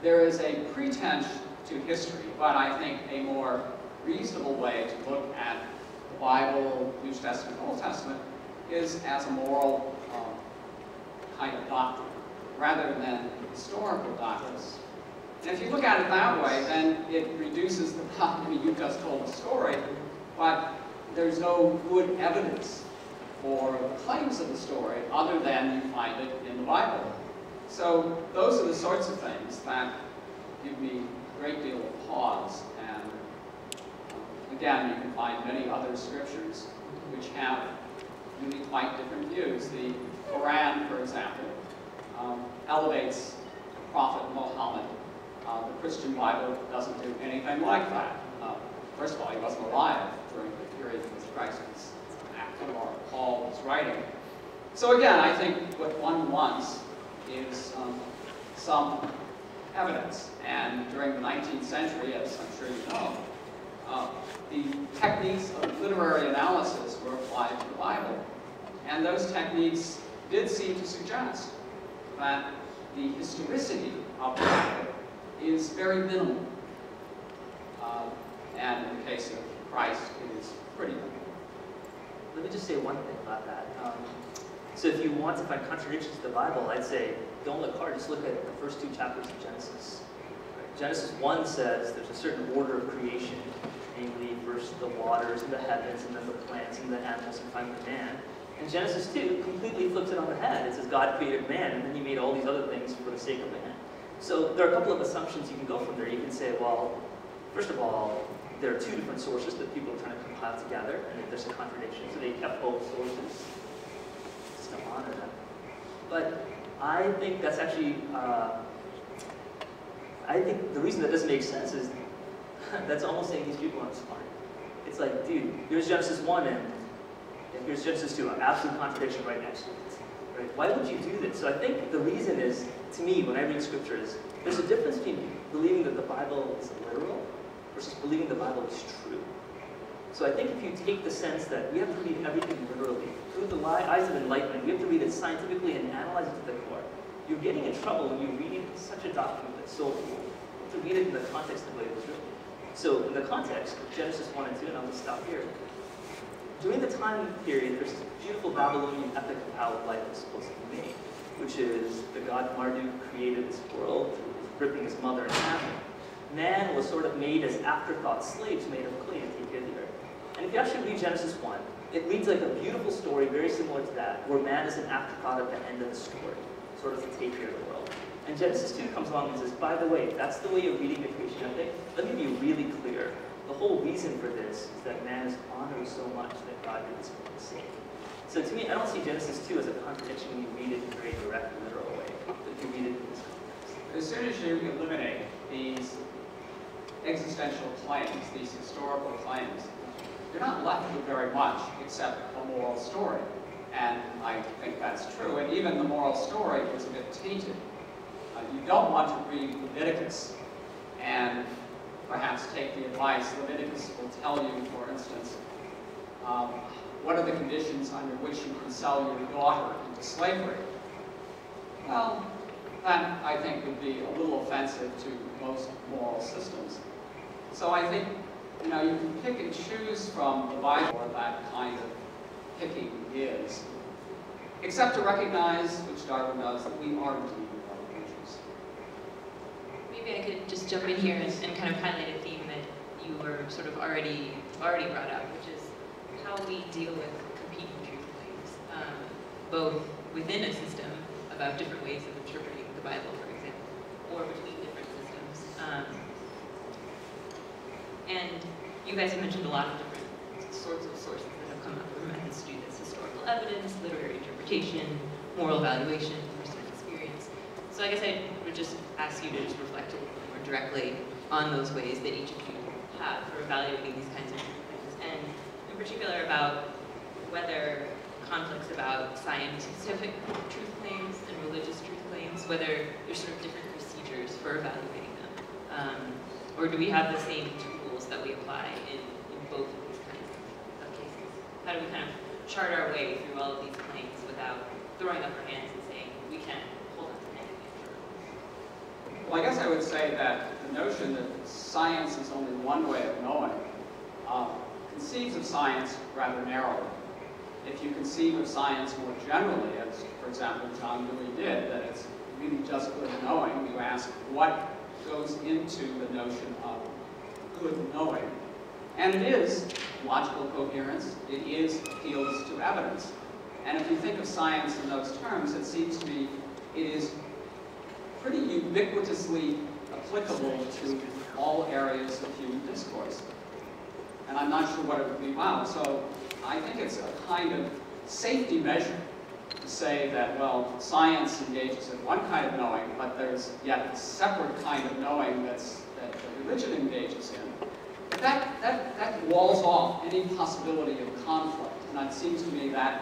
there is a pretense to history, but I think a more reasonable way to look at the Bible, New Testament, Old Testament, is as a moral kind of doctrine. rather than historical documents. And if you look at it that way, then it reduces the problem. I mean, you just told a story, but there's no good evidence for the claims of the story other than you find it in the Bible. So those are the sorts of things that give me a great deal of pause. And again, you can find many other scriptures which have really quite different views. The Quran, for example, elevates Prophet Muhammad. The Christian Bible doesn't do anything like that. First of all, he wasn't alive during the period in which Christ was active or Paul was writing. So again, I think what one wants is some evidence. And during the 19th century, as I'm sure you know, the techniques of literary analysis were applied to the Bible. And those techniques did seem to suggest that the historicity of the Bible is very minimal. And in the case of Christ, it is pretty minimal. Let me just say one thing about that. So if you want to find contradictions to the Bible, I'd say don't look hard, just look at the first 2 chapters of Genesis. Genesis 1 says there's a certain order of creation, namely first the waters and the heavens, and then the plants and the animals, and finally man. And Genesis 2 completely flips it on the head. It says God created man, and then he made all these other things for the sake of man. So there are a couple of assumptions you can go from there. You can say, well, first of all, there are 2 different sources that people are trying to compile together, and if there's a contradiction, so they kept both sources. Still honor them. But I think that's actually, I think the reason that doesn't make sense is that's almost saying these people aren't smart. It's like, dude, here's Genesis 1 and here's Genesis 2, an absolute contradiction right next to it. Right? Why would you do this? So I think the reason is, to me, when I read scriptures, there's a difference between believing that the Bible is literal versus believing the Bible is true. So I think if you take the sense that we have to read everything literally, through the eyes of enlightenment, we have to read it scientifically and analyze it to the core, you're getting in trouble when you read such a document that's so cool. You have to read it in the context of the way it was written. So in the context of Genesis 1 and 2, and I'll just stop here, during the time period, there's this beautiful Babylonian epic of how life was supposed to be made, which is the god Marduk created this world, ripping his mother in half. Man was sort of made as afterthought slaves made of clay to take care of the earth. And if you actually read Genesis 1, it reads like a beautiful story very similar to that, where man is an afterthought at the end of the story, sort of to take care of the world. And Genesis 2 comes along and says, by the way, if that's the way you're reading the creation ethic, let me be really clear. The whole reason for this is that man is honored so much that God did this for his sake. So to me, I don't see Genesis 2 as a contradiction when you read it in a very direct, literal way, but if you read it in this context. As soon as you eliminate these existential claims, these historical claims, you're not left with very much except a moral story. And I think that's true. And even the moral story is a bit tainted. You don't want to read Leviticus and perhaps take the advice. Leviticus will tell you, for instance, what are the conditions under which you can sell your daughter into slavery. Well, that, I think, would be a little offensive to most moral systems. So I think, you know, you can pick and choose from the Bible what that kind of picking is, except to recognize, which Darwin does, that we are indeed moral creatures. Maybe I could just jump in here and kind of highlight a theme that you were sort of already brought up, which is how we deal with competing truth claims, both within a system about different ways of interpreting the Bible, for example, or between different systems. And you guys have mentioned a lot of different sorts of sources that have come up with methods to do this: historical evidence, literary interpretation, moral evaluation, personal experience. So I guess I would just ask you to just reflect a little bit more directly on those ways that each of you have for evaluating these kinds of truth claims, and in particular about whether conflicts about scientific truth claims and religious truth claims, whether there's sort of different procedures for evaluating them. Or do we have the same tools that we apply in both of these kinds of cases? How do we kind of chart our way through all of these claims without throwing up our hands and saying, we can't hold on to anything? Well, I guess I would say that the notion that science is only one way of knowing conceives of science rather narrowly. If you conceive of science more generally, as, for example, John Dewey did, that it's really just good knowing. You ask what goes into the notion of good knowing. And it is logical coherence. It is appeals to evidence. And if you think of science in those terms, it seems to me it is pretty ubiquitously applicable to all areas of human discourse. And I'm not sure what it would be about. So I think it's a kind of safety measure to say that, well, science engages in one kind of knowing, but there's yet a separate kind of knowing that religion engages in. But that walls off any possibility of conflict. And it seems to me that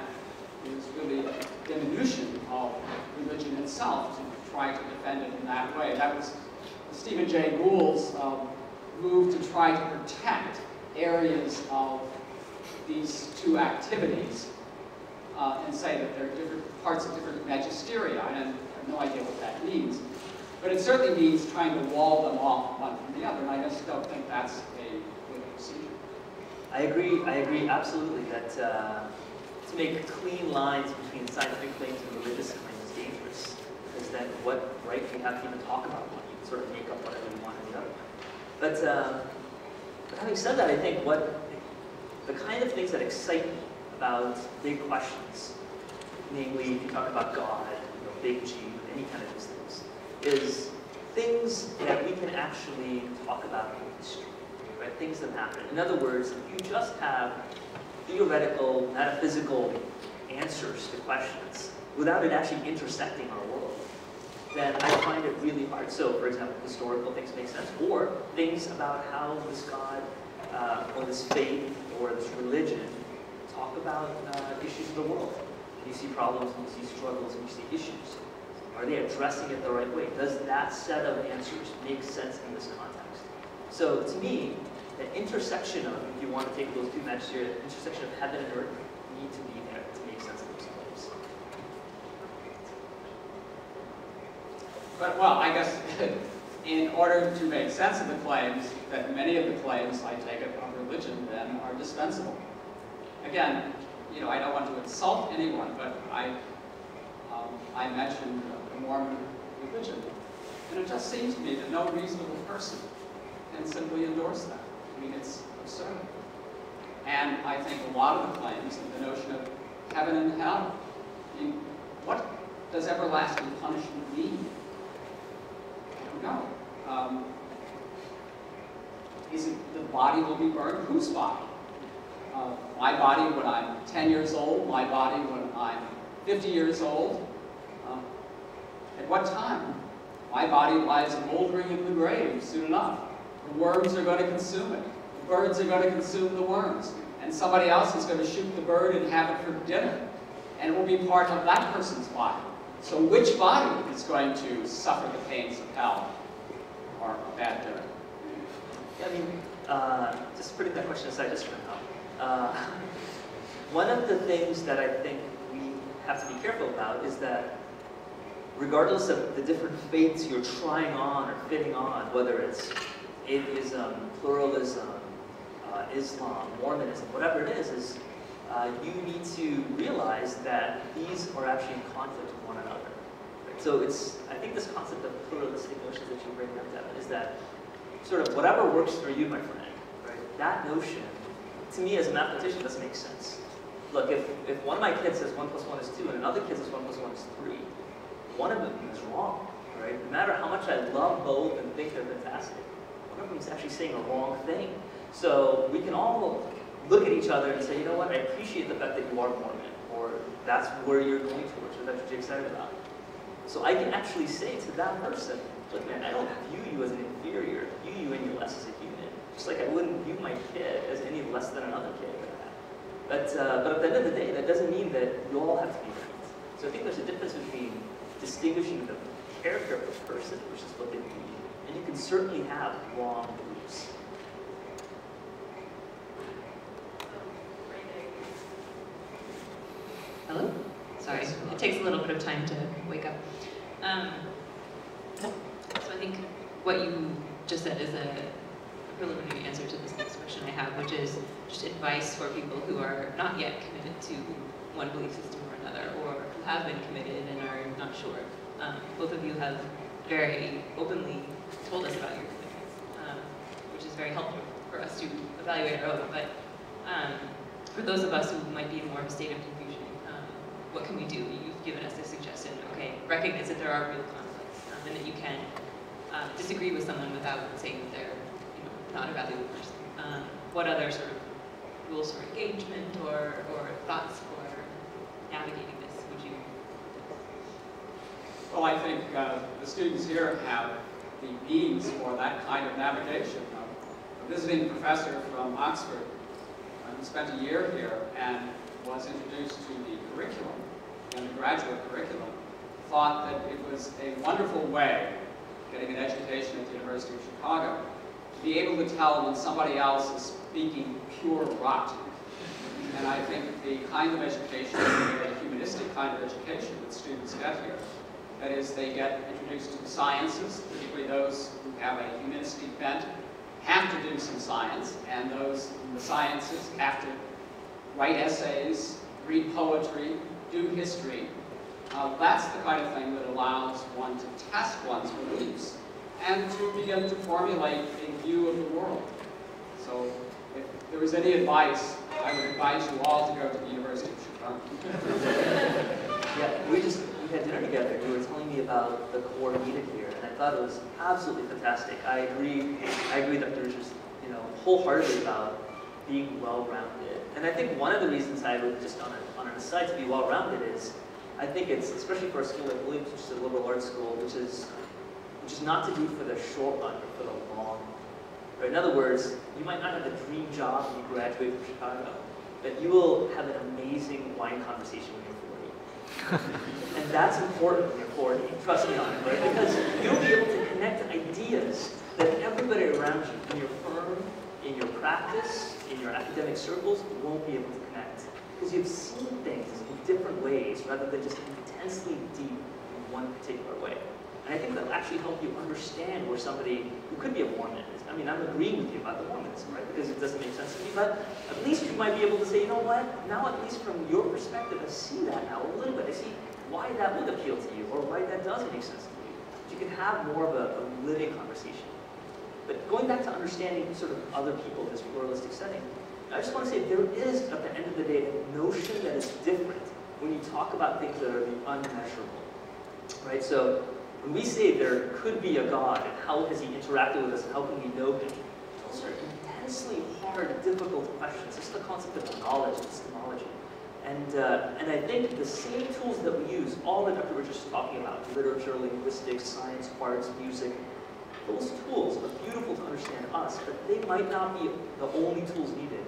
is really a diminution of religion itself to try to defend it in that way. That was Stephen Jay Gould's move to try to protect areas of these two activities and say that they're different parts of different magisteria. I have no idea what that means. But it certainly means trying to wall them off one from the other, and I just don't think that's a good procedure. I agree absolutely that to make clean lines between scientific claims and religious claims is dangerous, because then what right do you have to even talk about one? You can sort of make up whatever you want in the other one. But having said that, I think the kind of things that excite me about big questions, namely if you talk about God, big G, any kind of these things, is things that we can actually talk about in history, right? Things that happen. In other words, if you just have theoretical, metaphysical answers to questions without it actually intersecting our world, then I find it really hard. So, for example, historical things make sense, or things about how this God, or this faith, or this religion talk about issues of the world. You see problems, and you see struggles, and you see issues. Are they addressing it the right way? Does that set of answers make sense in this context? So, to me, the intersection of, if you want to take those two matches here, the intersection of heaven and earth need to be there to make sense of those claims. But, well, I guess in order to make sense of the claims, that many of the claims, I take it, of religion then are dispensable. Again, I don't want to insult anyone, but I mentioned the Mormon religion. And it just seems to me that no reasonable person can simply endorse that. I mean, it's absurd. And I think a lot of the claims, the notion of heaven and hell, I mean, what does everlasting punishment mean? I don't know. Is it the body will be burned? Whose body? My body when I'm 10 years old, my body when I'm 50 years old. At what time? My body lies moldering in the grave soon enough. The worms are going to consume it. The birds are going to consume the worms. And somebody else is going to shoot the bird and have it for dinner. And it will be part of that person's body. So which body is going to suffer the pains of hell or a bad dinner? Yeah, I mean, just putting that question aside just for now. One of the things that I think we have to be careful about is that regardless of the different faiths you're trying on or fitting on, whether it's atheism, pluralism, Islam, Mormonism, whatever it is you need to realize that these are actually in conflict with one another. Right? So I think this concept of pluralistic notions that you bring up, Devin, is that sort of whatever works for you, my friend, right? That notion, to me as a mathematician, doesn't make sense. Look, if one of my kids says 1 + 1 is 2, and another kid says 1 + 1 is 3, one of them is wrong, right? No matter how much I love both and think they're fantastic, one of them is actually saying a wrong thing. So we can all look at each other and say, you know what, I appreciate the fact that you are Mormon, or that's where you're going towards, or that's what you're excited about. So I can actually say to that person, look man, I don't view you as an inferior, I view you any less as a human. Just like I wouldn't view my kid as any less than another kid. But at the end of the day, that doesn't mean that you all have to be right. So I think there's a difference between distinguishing the character of a person versus what they believe. And you can certainly have wrong beliefs. Hello? Sorry, it takes a little bit of time to wake up. So I think what you just said is a preliminary answer to this next question I have, which is just advice for people who are not yet committed to one belief system or another, or who have been committed and are not sure Both of you have very openly told us about your commitments, which is very helpful for us to evaluate our own. But for those of us who might be in more of a state of confusion, what can we do? You've given us a suggestion. Okay, recognize that there are real conflicts, and that you can disagree with someone without saying that they're not a valuable person. What other sort of rules for engagement or thoughts for navigating this would you? Well, I think the students here have the means for that kind of navigation. A visiting professor from Oxford who spent a year here and was introduced to the curriculum, and the graduate curriculum, thought that it was a wonderful way of getting an education at the University of Chicago to be able to tell when somebody else is speaking pure rot. And I think the kind of education, a humanistic kind of education that students get here, that is, they get introduced to the sciences, particularly those who have a humanistic bent, have to do some science, and those in the sciences have to write essays, read poetry, do history. That's the kind of thing that allows one to test one's beliefs and to begin to formulate a view of the world. So if there was any advice, I would advise you all to go to the University of Chicago. Yeah, we had dinner together. You were telling me about the core needed here, and I thought it was absolutely fantastic. I agree that there's just, wholeheartedly about being well-rounded. And I think one of the reasons I would, just on an aside, to be well-rounded is, I think it's, especially for a school like Williams, which is a liberal arts school, which is not to do for the short run, but for the long run. Right? In other words, you might not have the dream job when you graduate from Chicago, but you will have an amazing wine conversation when you're 40. And that's important when you're 40, trust me on it, right? Because you'll be able to connect ideas that everybody around you, in your firm, in your practice, in your academic circles, won't be able to connect. Because you've seen things in different ways rather than just intensely deep in one particular way. And I think that'll actually help you understand where somebody who could be a Mormon is. I mean, I'm agreeing with you about the Mormonism, right? Because it doesn't make sense to me, but at least you might be able to say, you know what? Now, at least from your perspective, I see that now a little bit. I see why that would appeal to you or why that doesn't make sense to you. But you can have more of a living conversation. But going back to understanding sort of other people in this pluralistic setting, I just want to say there is, at the end of the day, a notion that is different when you talk about things that are the unmeasurable, right? So when we say there could be a God and how has he interacted with us and how can we know him, those are intensely hard, difficult questions. It's the concept of knowledge, epistemology. And I think the same tools that we use, all that Dr. Richards is talking about, literature, linguistics, science, arts, music, those tools are beautiful to understand us, but they might not be the only tools needed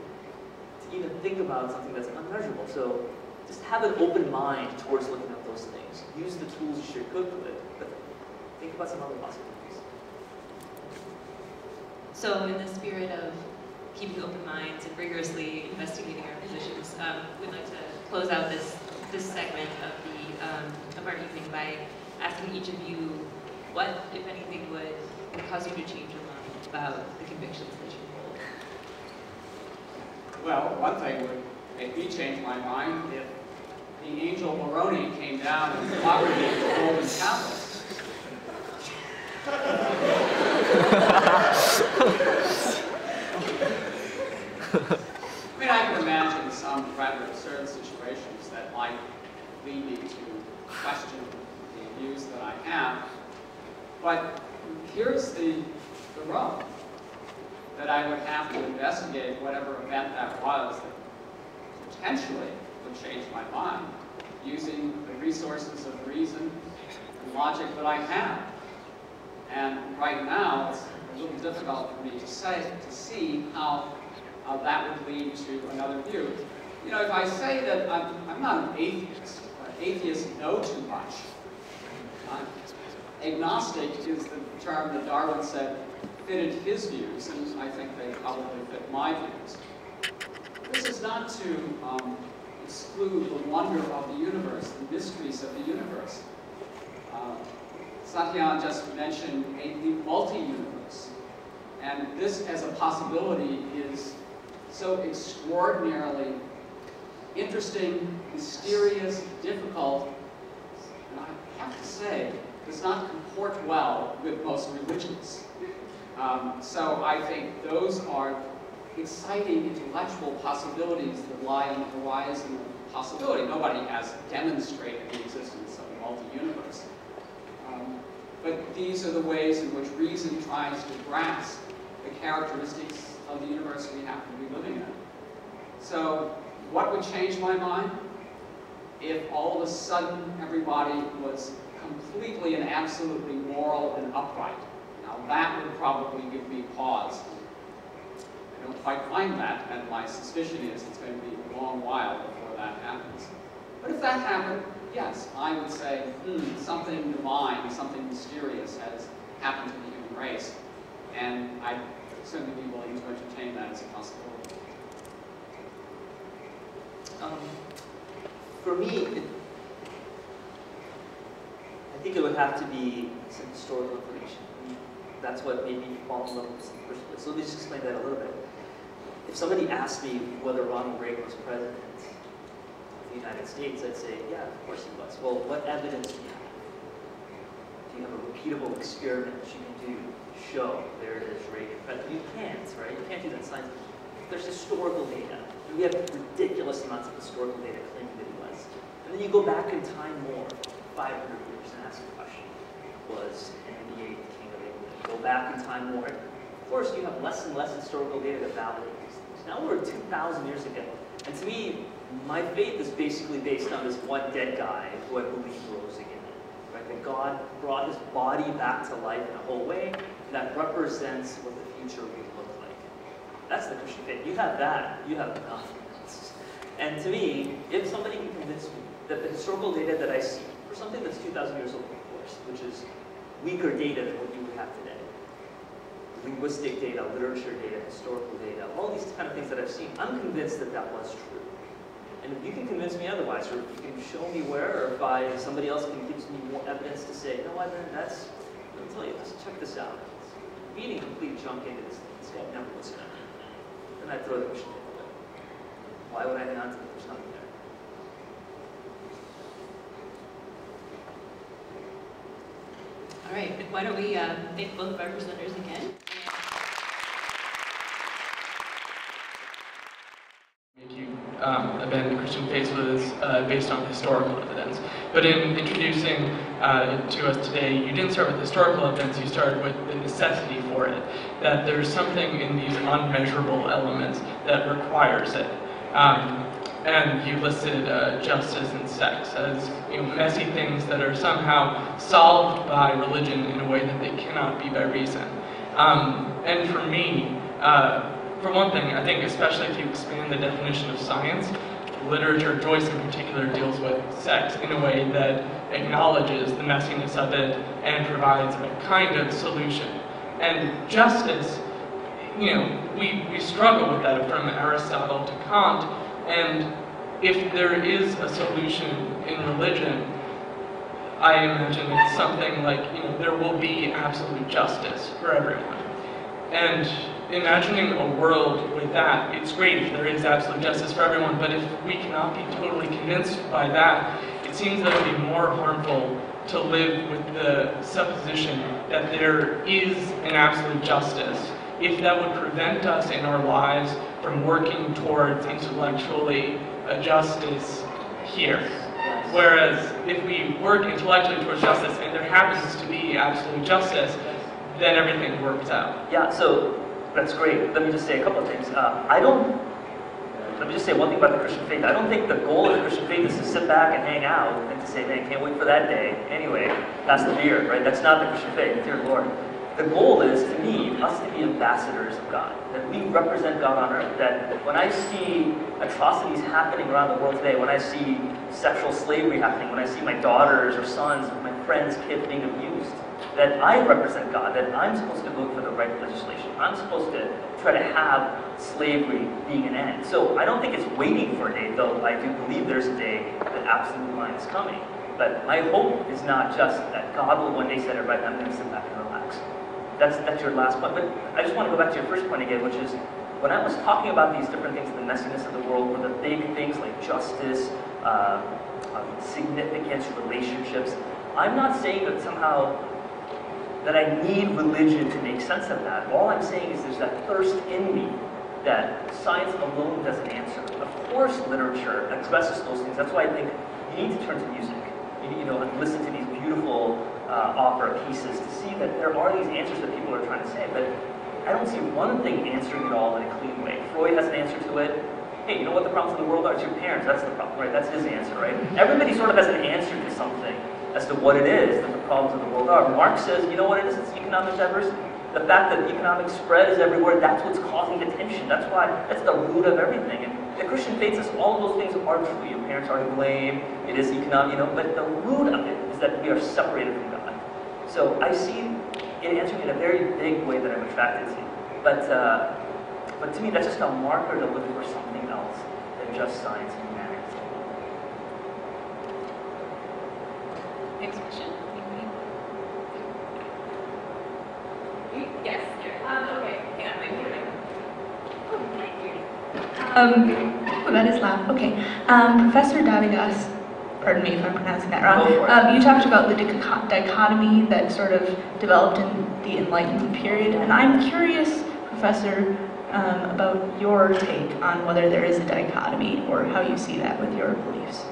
to even think about something that's unmeasurable. So just have an open mind towards looking at those things. Use the tools you should cook with it, but think about some other possibilities. So in the spirit of keeping open minds and rigorously investigating our positions, we'd like to close out this segment of our evening by asking each of you what, if anything, would cause you to change your mind about the convictions that you hold. Well, one thing would make me change my mind if the angel Moroni came down and offered me the golden tablet. I mean, I can imagine some rather absurd situations that might lead me to question the views that I have. But here's the rub, that I would have to investigate whatever event that was that potentially would change my mind, using the resources of reason and logic that I have. And right now, it's a little difficult for me to see how that would lead to another view. You know, if I say that I'm not an atheist, atheists know too much. Agnostic is the term that Darwin said fitted his views, and I think they probably fit my views. This is not to exclude the wonder of the universe, the mysteries of the universe. Satyan just mentioned the multi-universe, and this as a possibility is so extraordinarily interesting, mysterious, difficult, and have to say, does not comport well with most religions. So I think those are exciting intellectual possibilities that lie on the horizon of possibility. Nobody has demonstrated the existence of a multi-universe. But these are the ways in which reason tries to grasp the characteristics of the universe we happen to be living in. So what would change my mind? If all of a sudden everybody was completely and absolutely moral and upright. Now that would probably give me pause. I don't quite find that, and my suspicion is it's going to be a long while before that happens. But if that happened, yes, I would say, something divine, something mysterious has happened to the human race. And I'd certainly be willing to entertain that as a possibility. For me, I think it would have to be some historical information. That's what made me fall in love with this in the first place. So let me just explain that a little bit. If somebody asked me whether Ronald Reagan was president of the United States, I'd say, yeah, of course he was. Well, what evidence do you have? Do you have a repeatable experiment that you can do to show there it is, Reagan president? You can't, right? You can't do that in science. There's historical data. We have ridiculous amounts of historical data claiming that he was. And then you go back in time more, 500 years, and ask the question, was Henry VIII the king of England? Go back in time more. Of course, you have less and less historical data to validate these things. Now we're 2,000 years ago. And to me, my faith is basically based on this one dead guy who I believe rose again. Right? That God brought his body back to life in a whole way, and that represents what the future will look like. That's the Christian faith. You have that, you have nothing else. And to me, if somebody can convince me that the historical data that I see, for something that's 2,000 years old, of course, which is weaker data than what you would have today, linguistic data, literature data, historical data, all these kind of things that I've seen, I'm convinced that that was true. And if you can convince me otherwise, or if you can show me where, or if somebody else can give me more evidence to say, no, let me tell you, let's check this out. Feeding complete junk into this thing, this guy never was going to happen. Then I'd throw the Christian faith away. Why would I hang on to it if there's nothing there? All right, why don't we thank both of our presenters again. You abandon Christian faith was based on historical evidence. But in introducing it to us today, you didn't start with historical evidence, you started with the necessity for it. That there's something in these unmeasurable elements that requires it. And you listed justice and sex as messy things that are somehow solved by religion in a way that they cannot be by reason. And for me, for one thing, I think especially if you expand the definition of science, literature, Joyce in particular, deals with sex in a way that acknowledges the messiness of it and provides a kind of solution. And justice, we struggle with that from Aristotle to Kant, and if there is a solution in religion, I imagine it's something like, there will be absolute justice for everyone. And imagining a world with that, it's great if there is absolute justice for everyone, but if we cannot be totally convinced by that, it seems that it would be more harmful to live with the supposition that there is an absolute justice, if that would prevent us in our lives from working towards intellectually a justice here. Whereas if we work intellectually towards justice and there happens to be absolute justice, then everything works out. Yeah, so that's great. Let me just say a couple of things. Let me just say one thing about the Christian faith. I don't think the goal of the Christian faith is to sit back and hang out and to say, man, can't wait for that day. Anyway, pass the beer, right? That's not the Christian faith, dear Lord. The goal is, to me, us to be ambassadors of God, that we represent God on earth, that when I see atrocities happening around the world today, when I see sexual slavery happening, when I see my daughters or sons, my friends' kids being abused, that I represent God, that I'm supposed to vote for the right legislation. I'm supposed to try to have slavery being an end. So I don't think it's waiting for a day, though I do believe there's a day that absolute line is coming. But my hope is not just that God will one day set it right, and I'm going to sit back and relax. That's your last point. But I just want to go back to your first point again, which is, when I was talking about these different things, the messiness of the world, or the big things like justice, significance, relationships, I'm not saying that somehow that I need religion to make sense of that. All I'm saying is there's that thirst in me that science alone doesn't answer. Of course, literature addresses those things. That's why I think you need to turn to music. You know, and listen to these beautiful opera pieces to see that there are these answers that people are trying to say. But I don't see one thing answering it all in a clean way. Freud has an answer to it. Hey, you know what the problems of the world are? It's your parents. That's the problem, right? That's his answer, right? Everybody sort of has an answer to something as to what it is that the problems of the world are. Marx says, you know what it is? It's economic diversity. The fact that economic spread is everywhere, that's what's causing the tension. That's why, that's the root of everything. And the Christian faith says all of those things are true. Your parents are to blame. It is economic, you know, but the root of it is that we are separated from God. So I see it answering in a very big way that I'm attracted to. But to me, that's just a marker to look for something else than just science and humanities. Next question. Yes. Okay. Hang on. Oh, that is loud. Okay. Professor Devadoss, pardon me if I'm pronouncing that wrong. You talked about the dichotomy that sort of developed in the Enlightenment period, and I'm curious, Professor, about your take on whether there is a dichotomy or how you see that with your beliefs.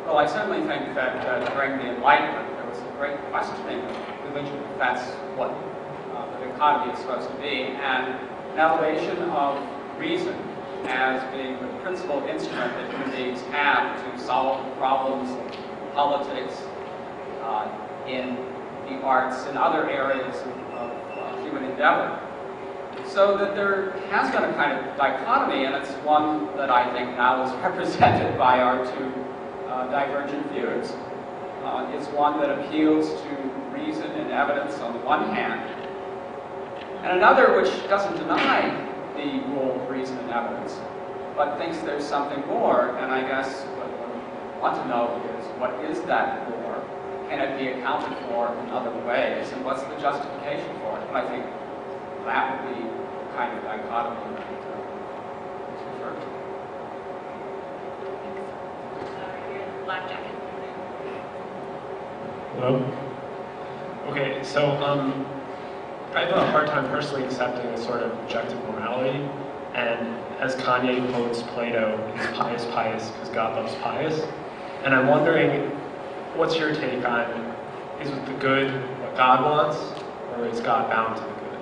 Well, I certainly think that during the Enlightenment, there was a great questioning of religion, if that's what the dichotomy is supposed to be, and an elevation of reason as being the principal instrument that human beings have to solve problems in politics, in the arts, in other areas of human endeavor. So that there has been a kind of dichotomy, and it's one that I think now is represented by our two divergent views. It's one that appeals to reason and evidence on the one hand, and another which doesn't deny the role of reason and evidence, but thinks there's something more. And I guess what we want to know is, what is that more? Can it be accounted for in other ways? And what's the justification for it? And I think that would be the kind of dichotomy that is referred to. Black jacket. Hello? Okay, so I have a hard time personally accepting a sort of objective morality, and as Kanye quotes Plato, he's pious because God loves pious. And I'm wondering, what's your take on, is the good what God wants, or is God bound to the good?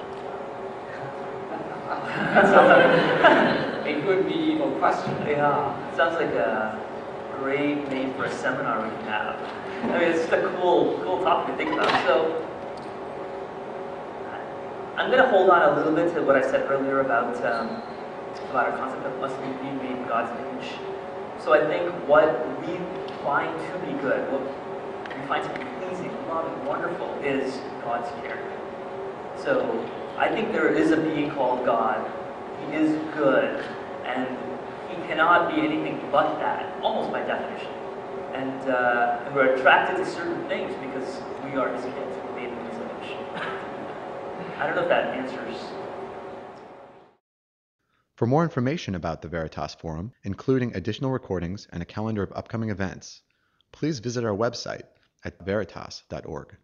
That sounds like A good medieval question. yeah, sounds like a great name for a seminar we can have. I mean, it's just a cool topic to think about. So, I'm going to hold on a little bit to what I said earlier about our concept of us being made in God's image. So I think what we find to be good, what we find to be pleasing, loving, wonderful, is God's character. So I think there is a being called God. He is good, and he cannot be anything but that, almost by definition. And we're attracted to certain things because we are his kids, we're made in his image. I don't know if that answers. For more information about the Veritas Forum, including additional recordings and a calendar of upcoming events, please visit our website at veritas.org.